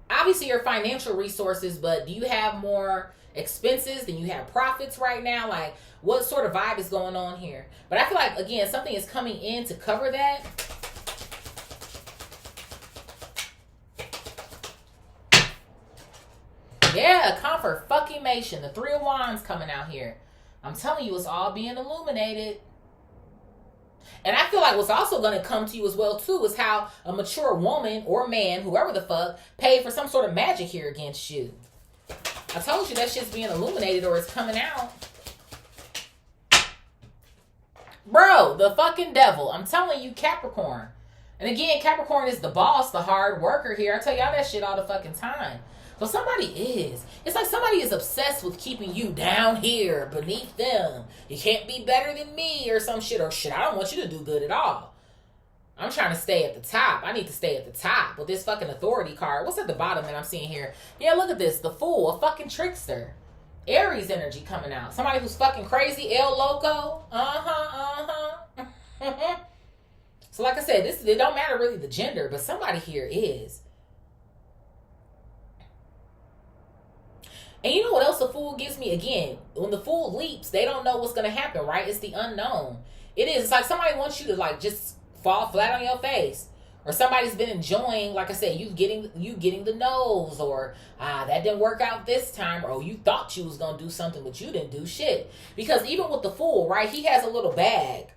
obviously, your financial resources, but do you have more expenses than you have profits right now? Like, what sort of vibe is going on here? But I feel like, again, something is coming in to cover that. Yeah, comfort, fucking-mation. The 3 of Wands coming out here. I'm telling you, it's all being illuminated. And I feel like what's also going to come to you as well, too, is how a mature woman or man, whoever the fuck, paid for some sort of magic here against you. I told you that shit's being illuminated or it's coming out. Bro, the fucking devil. I'm telling you, Capricorn. And again, Capricorn is the boss, the hard worker here. I tell y'all that shit all the fucking time. But somebody is. It's like somebody is obsessed with keeping you down here beneath them. You can't be better than me or some shit. Or shit, I don't want you to do good at all. I'm trying to stay at the top. I need to stay at the top with this fucking authority card. What's at the bottom that I'm seeing here? Yeah, look at this. The Fool, a fucking trickster. Aries energy coming out. Somebody who's fucking crazy. El Loco. So like I said, it don't matter really the gender, but somebody here is. And you know what else the Fool gives me? Again, when the Fool leaps, they don't know what's going to happen, right? It's the unknown. It is. It's like somebody wants you to like just fall flat on your face. Or somebody's been enjoying, like I said, you getting the nose. Or, that didn't work out this time. Or you thought you was going to do something, but you didn't do shit. Because even with the Fool, right, he has a little bag,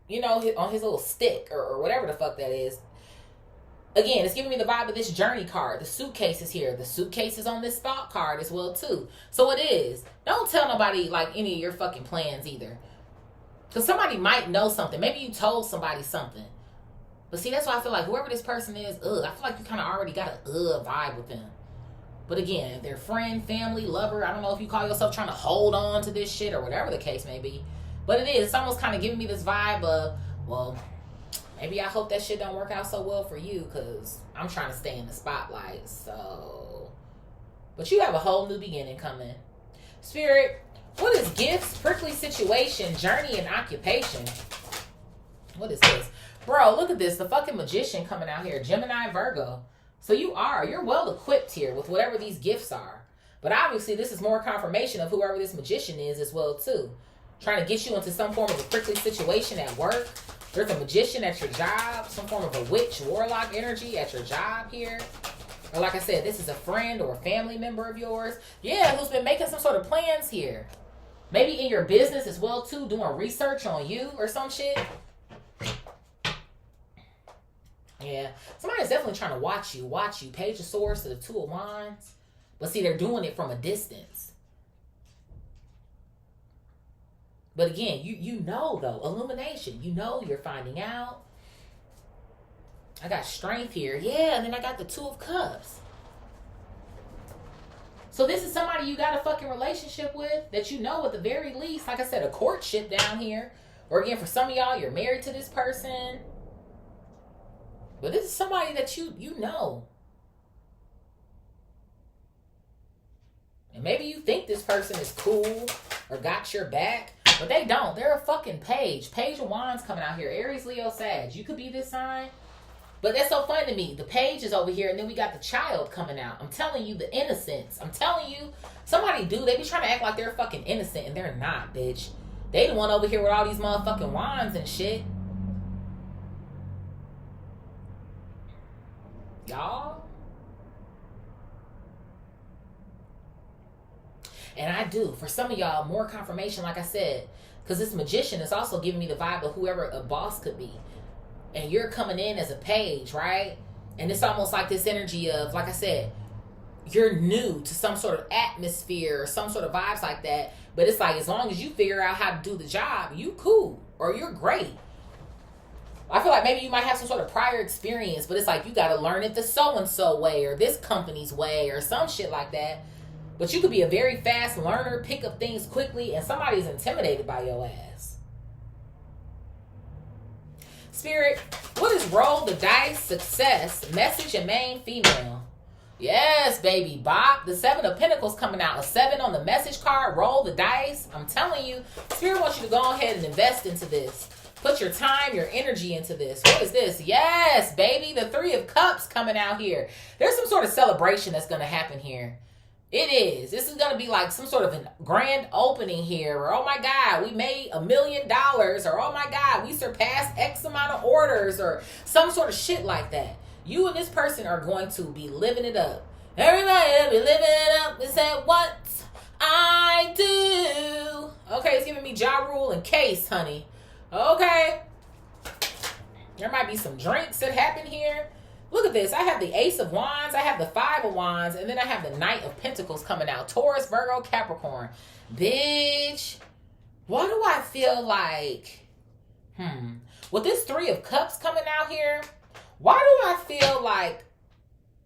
you know, on his little stick or whatever the fuck that is. Again, it's giving me the vibe of this journey card. The suitcase is here. The suitcase is on this thought card as well, too. So it is. Don't tell nobody, like, any of your fucking plans either. Because somebody might know something. Maybe you told somebody something. But see, that's why I feel like whoever this person is, I feel like you kind of already got a vibe with them. But again, if they're friend, family, lover, I don't know if you call yourself trying to hold on to this shit or whatever the case may be. But it is. It's almost kind of giving me this vibe of, well, maybe I hope that shit don't work out so well for you because I'm trying to stay in the spotlight. So, but you have a whole new beginning coming. Spirit, what is gifts, prickly situation, journey, and occupation? What is this? Bro, look at this. The fucking Magician coming out here. Gemini, Virgo. So you're well equipped here with whatever these gifts are. But obviously this is more confirmation of whoever this Magician is as well too. Trying to get you into some form of a prickly situation at work. There's a Magician at your job. Some form of a witch, warlock energy at your job here. Or like I said, this is a friend or a family member of yours. Yeah, who's been making some sort of plans here. Maybe in your business as well too, doing research on you or some shit. Yeah, somebody's definitely trying to watch you. Page of Swords to the Two of Wands. But see, they're doing it from a distance. But again, you know though, illumination. You know you're finding out. I got strength here. Yeah, and then I got the Two of Cups. So this is somebody you got a fucking relationship with that you know at the very least. Like I said, a courtship down here. Or again, for some of y'all, you're married to this person. But this is somebody that you know. And maybe you think this person is cool or got your back. But they don't. They're a fucking page. Page of Wands coming out here. Aries, Leo, Sag. You could be this sign. But that's so funny to me. The page is over here, and then we got the child coming out. I'm telling you, the innocence. I'm telling you, somebody they be trying to act like they're fucking innocent, and they're not, bitch. They the one over here with all these motherfucking wands and shit. Y'all. And I do. For some of y'all, more confirmation, like I said. Because this magician is also giving me the vibe of whoever a boss could be. And you're coming in as a page, right? And it's almost like this energy of, like I said, you're new to some sort of atmosphere or some sort of vibes like that. But it's like, as long as you figure out how to do the job, you cool. Or you're great. I feel like maybe you might have some sort of prior experience, but it's like you got to learn it the so-and-so way or this company's way or some shit like that. But you could be a very fast learner, pick up things quickly, and somebody's intimidated by your ass. Spirit, what is roll the dice, success, message, and main female? Yes, baby, Bob. The Seven of Pentacles coming out. A 7 on the message card. Roll the dice. I'm telling you, Spirit wants you to go ahead and invest into this. Put your time, your energy into this. What is this? Yes, baby. The 3 of Cups coming out here. There's some sort of celebration that's going to happen here. It is. This is going to be like some sort of a grand opening here. Or, oh my God, we made $1 million. Or, oh my God, we surpassed X amount of orders. Or some sort of shit like that. You and this person are going to be living it up. Everybody will be living it up and say, what I do. Okay, it's giving me Ja Rule and Case, honey. Okay. There might be some drinks that happen here. Look at this. I have the Ace of Wands. I have the 5 of Wands. And then I have the Knight of Pentacles coming out. Taurus, Virgo, Capricorn. Bitch. Why do I feel like... With this 3 of Cups coming out here, why do I feel like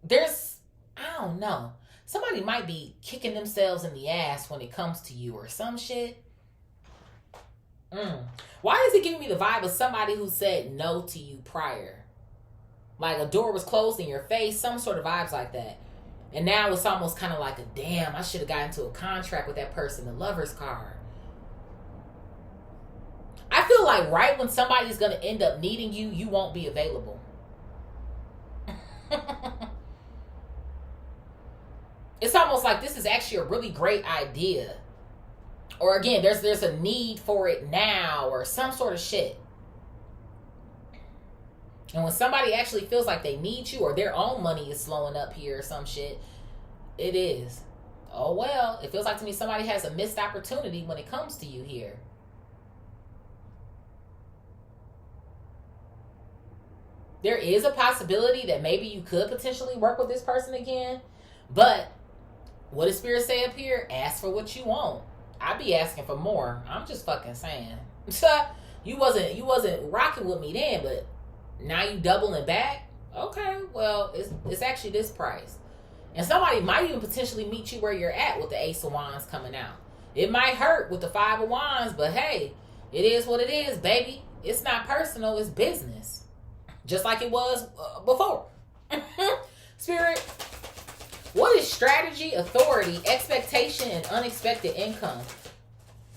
there's... I don't know. Somebody might be kicking themselves in the ass when it comes to you or some shit. Why is it giving me the vibe of somebody who said no to you prior? Like a door was closed in your face, some sort of vibes like that. And now it's almost kind of like a damn, I should have gotten into a contract with that person, the Lover's card. I feel like right when somebody's going to end up needing you, you won't be available. It's almost like this is actually a really great idea. Or again, there's a need for it now or some sort of shit. And when somebody actually feels like they need you or their own money is slowing up here or some shit, it is. Oh, well, it feels like to me somebody has a missed opportunity when it comes to you here. There is a possibility that maybe you could potentially work with this person again. But what does Spirit say up here? Ask for what you want. I'd be asking for more. I'm just fucking saying. You wasn't rocking with me then, but now you doubling back? Okay, well, it's actually this price. And somebody might even potentially meet you where you're at with the Ace of Wands coming out. It might hurt with the 5 of Wands, but hey, it is what it is, baby. It's not personal, it's business. Just like it was before. Spirit, what is strategy, authority, expectation, and unexpected income?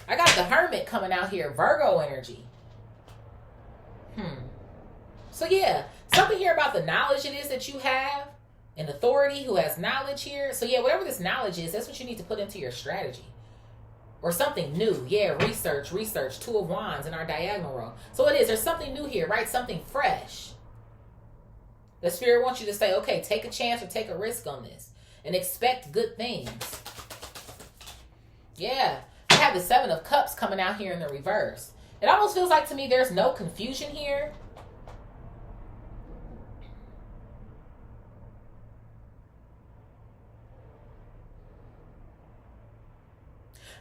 I got the Hermit coming out here, Virgo energy. So yeah, something here about the knowledge it is that you have, an authority who has knowledge here. So yeah, whatever this knowledge is, that's what you need to put into your strategy. Or something new. Yeah, research. 2 of Wands in our diagonal row. So it is. There's something new here, right? Something fresh. The Spirit wants you to say, okay, take a chance or take a risk on this. And expect good things. Yeah. I have the 7 of Cups coming out here in the reverse. It almost feels like to me there's no confusion here.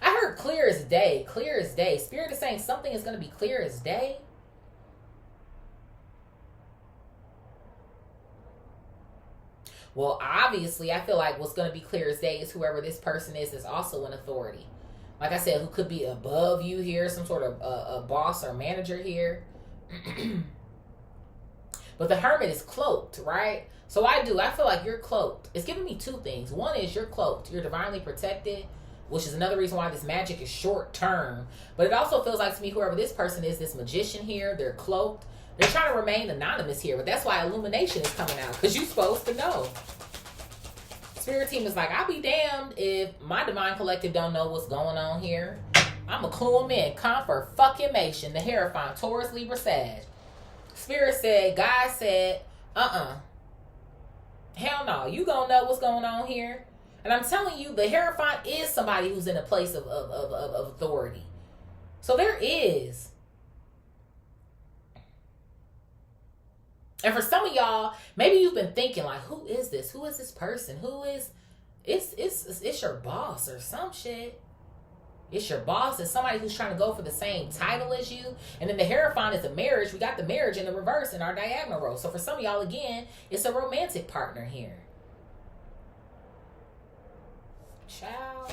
I heard clear as day, clear as day. Spirit is saying something is going to be clear as day. Well, obviously, I feel like what's going to be clear as day is whoever this person is also an authority. Like I said, who could be above you here, some sort of a boss or manager here. But the Hermit is cloaked, right? So I feel like you're cloaked. It's giving me 2 things. One is you're cloaked. You're divinely protected, which is another reason why this magic is short term. But it also feels like to me, whoever this person is, this magician here, they're cloaked. They're trying to remain anonymous here, but that's why illumination is coming out, because you're supposed to know. Spirit team is like, I'll be damned if my divine collective don't know what's going on here. I'm going to clue them in. Confirmation. The Hierophant, Taurus, Libra, Sag. Spirit said, God said, hell no. You going to know what's going on here. And I'm telling you, the Hierophant is somebody who's in a place of authority. So there is. And for some of y'all, maybe you've been thinking like, who is this? Who is this person? Who is, it's your boss or some shit. It's your boss. It's somebody who's trying to go for the same title as you. And then the Hierophant is a marriage. We got the marriage in the reverse in our diagonal row. So for some of y'all, again, it's a romantic partner here. Child.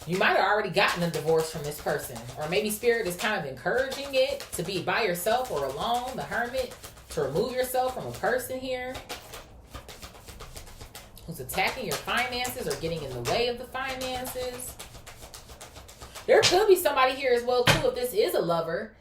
You might have already gotten a divorce from this person. Or maybe Spirit is kind of encouraging it to be by yourself or alone. The Hermit, to remove yourself from a person here who's attacking your finances or getting in the way of the finances. There could be somebody here as well, too, if this is a lover.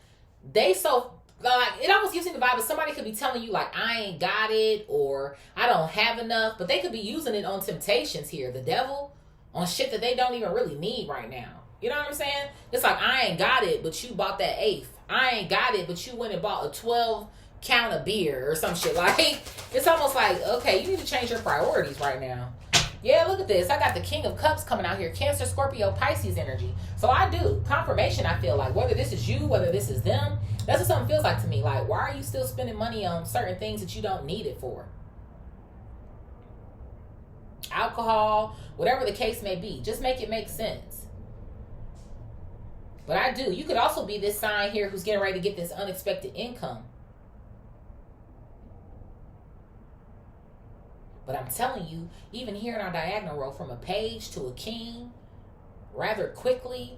It almost gives me the vibe of somebody could be telling you, like, I ain't got it, or I don't have enough. But they could be using it on temptations here. The devil. On shit that they don't even really need right now. You know what I'm saying? It's like, I ain't got it, but you bought that 8th. I ain't got it, but you went and bought a 12 count of beer or some shit. Like, it's almost like, okay, you need to change your priorities right now. Yeah, look at this. I got the King of Cups coming out here. Cancer, Scorpio, Pisces energy. So I do. Confirmation, I feel like. Whether this is you, whether this is them. That's what something feels like to me. Like, why are you still spending money on certain things that you don't need it for? Alcohol, whatever the case may be. Just make it make sense. But I do. You could also be this sign here who's getting ready to get this unexpected income. But I'm telling you, even here in our diagonal row, from a page to a king, rather quickly,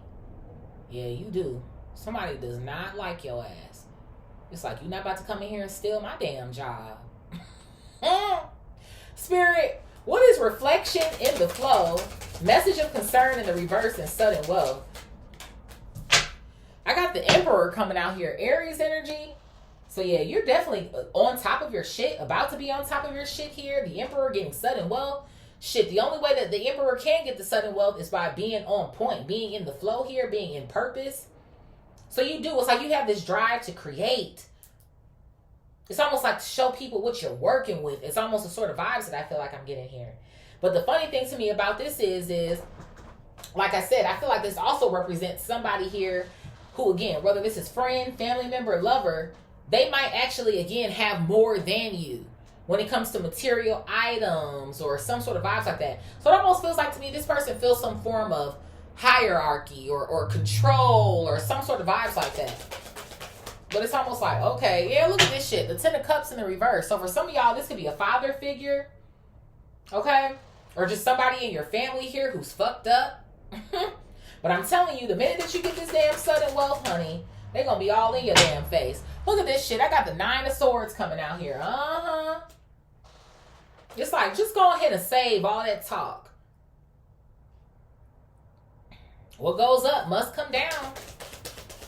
yeah, you do. Somebody does not like your ass. It's like, you're not about to come in here and steal my damn job. Spirit, what is reflection in the flow? Message of concern in the reverse and sudden wealth. I got the Emperor coming out here. Aries energy. So yeah, you're definitely on top of your shit. About to be on top of your shit here. The Emperor getting sudden wealth. Shit, the only way that the Emperor can get the sudden wealth is by being on point. Being in the flow here. Being in purpose. So you do. It's like you have this drive to create. It's almost like to show people what you're working with. It's almost the sort of vibes that I feel like I'm getting here. But the funny thing to me about this is, like I said, I feel like this also represents somebody here who, again, whether this is friend, family member, lover, they might actually, again, have more than you when it comes to material items or some sort of vibes like that. So it almost feels like to me this person feels some form of hierarchy or control or some sort of vibes like that. But it's almost like, okay, yeah, look at this shit. The 10 of Cups in the reverse. So for some of y'all, this could be a father figure. Okay? Or just somebody in your family here who's fucked up. But I'm telling you, the minute that you get this damn sudden wealth, honey, they're going to be all in your damn face. Look at this shit. I got the 9 of Swords coming out here. It's like, just go ahead and save all that talk. What goes up must come down.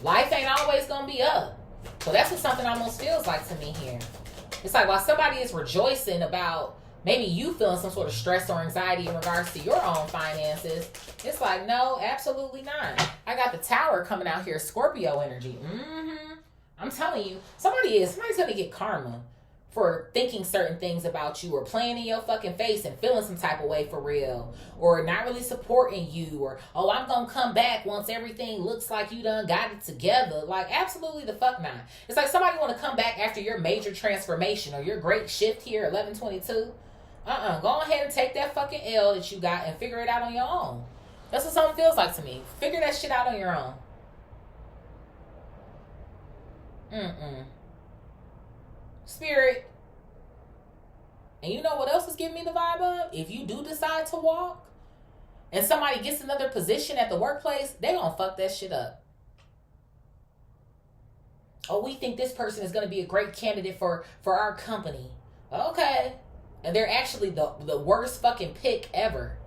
Life ain't always going to be up. So that's what something almost feels like to me here. It's like while somebody is rejoicing about maybe you feeling some sort of stress or anxiety in regards to your own finances, it's like, no, absolutely not. I got the Tower coming out here, Scorpio energy. I'm telling you, somebody's going to get karma for thinking certain things about you, or playing in your fucking face and feeling some type of way for real, or not really supporting you, or, oh, I'm gonna come back once everything looks like you done got it together. Like, absolutely the fuck not. It's like somebody want to come back after your major transformation or your great shift here, 1122. Go ahead and take that fucking L that you got and figure it out on your own. That's what something feels like to me. Figure that shit out on your own. Spirit. And you know what else is giving me the vibe of? If you do decide to walk and somebody gets another position at the workplace, they gonna fuck that shit up. Oh, we think this person is gonna be a great candidate for our company. Okay. And they're actually the worst fucking pick ever.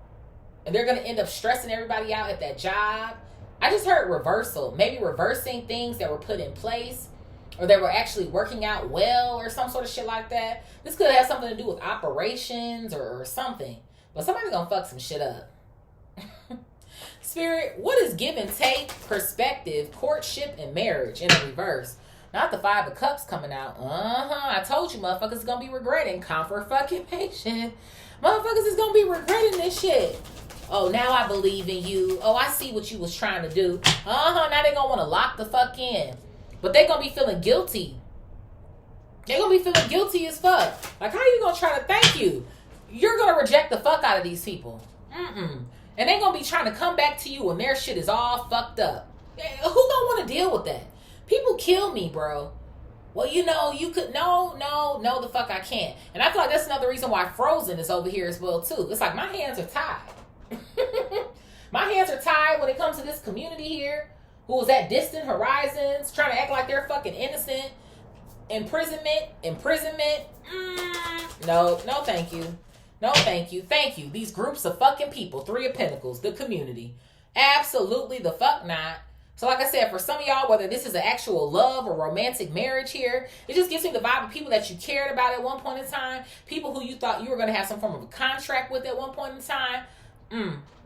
And they're gonna end up stressing everybody out at that job. I just heard reversal. Maybe reversing things that were put in place, or they were actually working out well, or some sort of shit like that. This could have something to do with operations or something. But somebody's gonna fuck some shit up. Spirit, what is give and take, perspective, courtship, and marriage in the reverse? Not the 5 of Cups coming out. I told you motherfuckers is gonna be regretting. Confirmation. Motherfuckers is gonna be regretting this shit. Oh, now I believe in you. Oh, I see what you was trying to do. Now they gonna want to lock the fuck in. But they gonna be feeling guilty. They gonna be feeling guilty as fuck. Like, how you gonna try to thank you? You're gonna reject the fuck out of these people. And they gonna be trying to come back to you when their shit is all fucked up. Who gonna want to deal with that? People kill me, bro. Well, you know, you could, no, the fuck I can't. And I feel like that's another reason why Frozen is over here as well, too. It's like, my hands are tied. My hands are tied when it comes to this community here, who is at distant horizons, trying to act like they're fucking innocent. Imprisonment. No, thank you. No, thank you. Thank you. These groups of fucking people, 3 of Pentacles, the community. Absolutely the fuck not. So like I said, for some of y'all, whether this is an actual love or romantic marriage here, it just gives me the vibe of people that you cared about at one point in time, people who you thought you were going to have some form of a contract with at one point in time.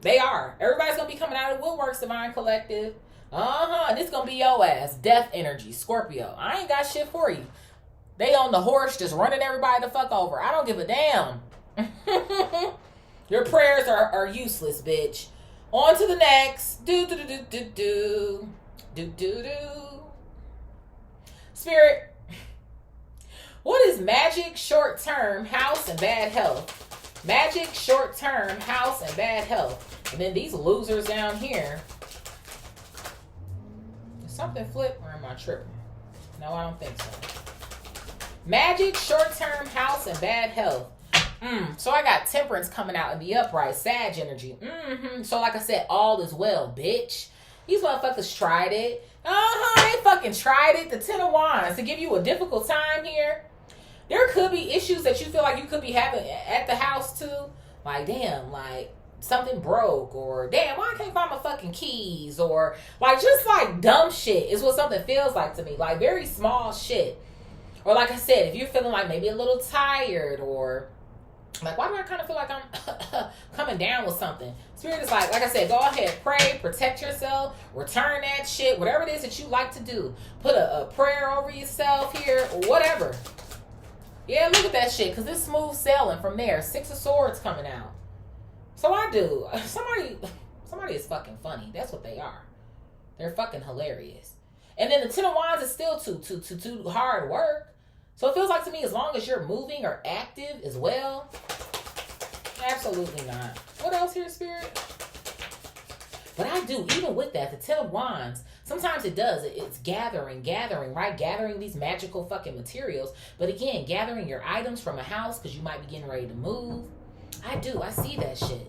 They are. Everybody's going to be coming out of the woodworks, Divine Collective. And it's going to be your ass. Death energy, Scorpio. I ain't got shit for you. They on the horse just running everybody the fuck over. I don't give a damn. Your prayers are useless, bitch. On to the next. Do. Spirit, what is magic, short-term, house, and bad health? Magic, short-term, house, and bad health. And then these losers down here. Did something flip, or am I tripping? No, I don't think so. Magic, short-term, house, and bad health. So I got Temperance coming out in the upright, Sag energy. So like I said, all is well, bitch. These motherfuckers tried it. They fucking tried it. The 10 of Wands to give you a difficult time here. There could be issues that you feel like you could be having at the house too. Like, damn, like something broke, or damn, why I can't find my fucking keys, or like just like dumb shit is what something feels like to me. Like very small shit. Or like I said, if you're feeling like maybe a little tired, or like, why do I kind of feel like I'm coming down with something? Spirit is like I said, go ahead, pray, protect yourself, return that shit, whatever it is that you like to do. Put a prayer over yourself here, or whatever. Yeah, look at that shit, because it's smooth sailing from there. 6 of Swords coming out. So I do. Somebody is fucking funny. That's what they are. They're fucking hilarious. And then the 10 of Wands is still too hard work. So it feels like to me, as long as you're moving or active as well, absolutely not. What else here, Spirit? But I do, even with that, the 10 of Wands, sometimes it does. It's gathering, right? Gathering these magical fucking materials. But again, gathering your items from a house because you might be getting ready to move. I see that shit.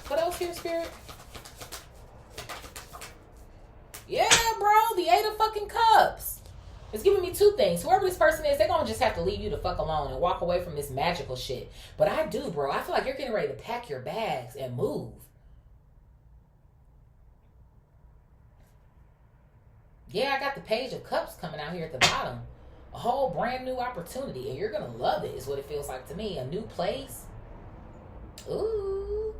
What else here, Spirit? Yeah, bro, the 8 of fucking Cups. It's giving me 2 things. Whoever this person is, they're going to just have to leave you the fuck alone and walk away from this magical shit. But I do, bro. I feel like you're getting ready to pack your bags and move. Yeah, I got the Page of Cups coming out here at the bottom. A whole brand new opportunity. And you're going to love it, is what it feels like to me. A new place. Ooh.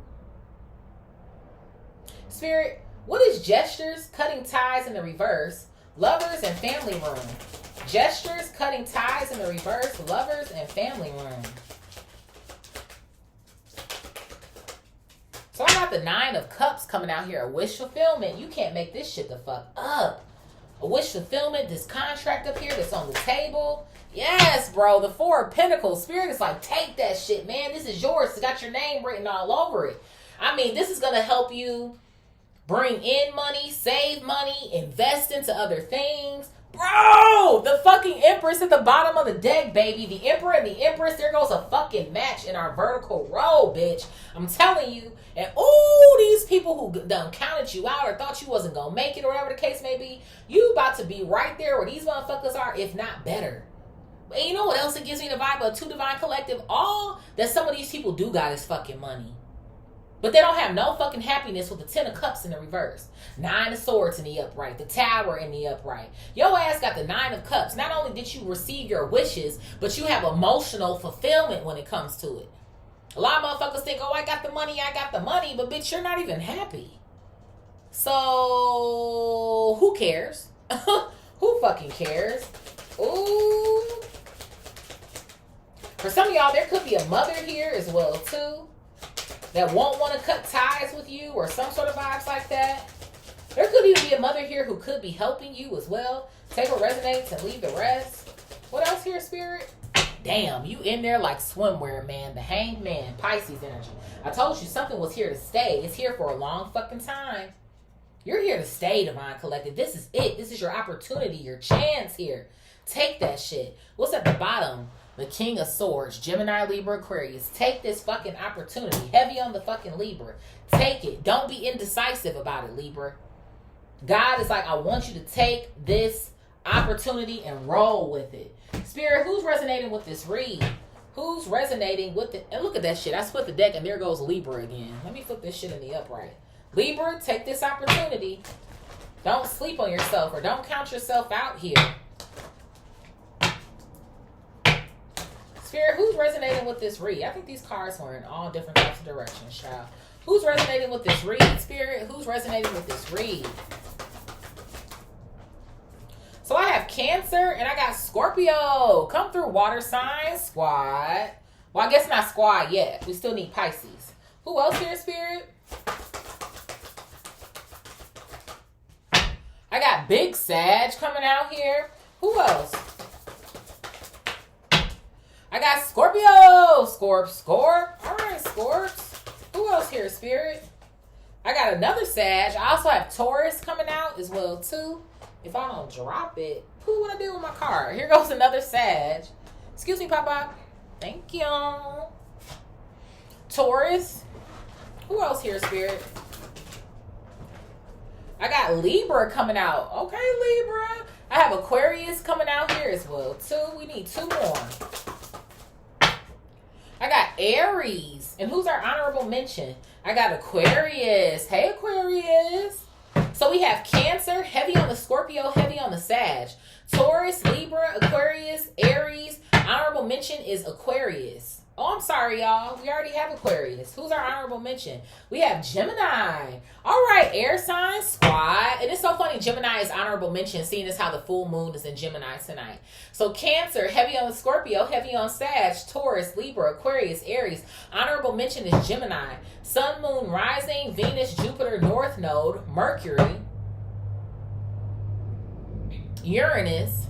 Spirit, what is gestures, cutting ties in the reverse, Lovers and family room. Gestures, cutting ties in the reverse. Lovers and family room. So I got the 9 of Cups coming out here. A wish fulfillment. You can't make this shit the fuck up. A wish fulfillment. This contract up here that's on the table. Yes, bro. The 4 of Pentacles. Spirit is like, take that shit, man. This is yours. It's got your name written all over it. I mean, this is going to help you bring in money, save money, invest into other things. Bro, the fucking Empress at the bottom of the deck, baby. The Emperor and the Empress, there goes a fucking match in our vertical row, bitch. I'm telling you. And, ooh, these people who done counted you out or thought you wasn't going to make it or whatever the case may be, you about to be right there where these motherfuckers are, if not better. And you know what else it gives me the vibe of? 2 Divine Collective. All that some of these people do got is fucking money. But they don't have no fucking happiness with the 10 of Cups in the reverse. 9 of Swords in the upright. The Tower in the upright. Your ass got the 9 of Cups. Not only did you receive your wishes, but you have emotional fulfillment when it comes to it. A lot of motherfuckers think, oh, I got the money. But bitch, you're not even happy. So, who cares? Who fucking cares? Ooh. For some of y'all, there could be a mother here as well, too, that won't want to cut ties with you or some sort of vibes like that. There could even be a mother here who could be helping you as well. Take what resonates and leave the rest. What else here, Spirit? Damn, you in there like swimwear, man. The Hanged Man, Pisces energy. I told you something was here to stay. It's here for a long fucking time. You're here to stay, Divine Collective. This is it. This is your opportunity, your chance here. Take that shit. What's at the bottom? The King of Swords, Gemini, Libra, Aquarius. Take this fucking opportunity. Heavy on the fucking Libra. Take it. Don't be indecisive about it, Libra. God is like, I want you to take this opportunity and roll with it. Spirit, who's resonating with this read? Who's resonating with it? And look at that shit. I split the deck and there goes Libra again. Let me flip this shit in the upright. Libra, take this opportunity. Don't sleep on yourself or don't count yourself out here. Spirit, who's resonating with this read? I think these cards were in all different types of directions, child. Who's resonating with this read, Spirit? Who's resonating with this read? So I have Cancer and I got Scorpio. Come through, water signs, squad. Well, I guess not squad yet. We still need Pisces. Who else here, Spirit? I got Big Sag coming out here. Who else? I got Scorpio. Scorp. All right, Scorps. Who else here, Spirit? I got another Sag. I also have Taurus coming out as well, too. If I don't drop it, what I do with my card? Here goes another Sag. Excuse me, Papa. Thank you. Taurus. Who else here, Spirit? I got Libra coming out. Okay, Libra. I have Aquarius coming out here as well, too. We need 2 more. I got Aries. And who's our honorable mention? I got Aquarius. Hey, Aquarius. So we have Cancer, heavy on the Scorpio, heavy on the Sag. Taurus, Libra, Aquarius, Aries. Honorable mention is Aquarius. Oh, I'm sorry, y'all. We already have Aquarius. Who's our honorable mention? We have Gemini. All right, air sign squad. And it's so funny, Gemini is honorable mention, seeing as how the full moon is in Gemini tonight. So Cancer, heavy on the Scorpio, heavy on Sag, Taurus, Libra, Aquarius, Aries. Honorable mention is Gemini. Sun, moon, rising, Venus, Jupiter, North Node, Mercury, Uranus,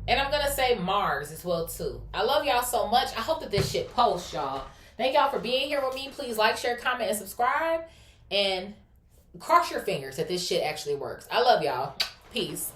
and I'm going to say Mars as well, too. I love y'all so much. I hope that this shit posts, y'all. Thank y'all for being here with me. Please like, share, comment, and subscribe. And cross your fingers that this shit actually works. I love y'all. Peace.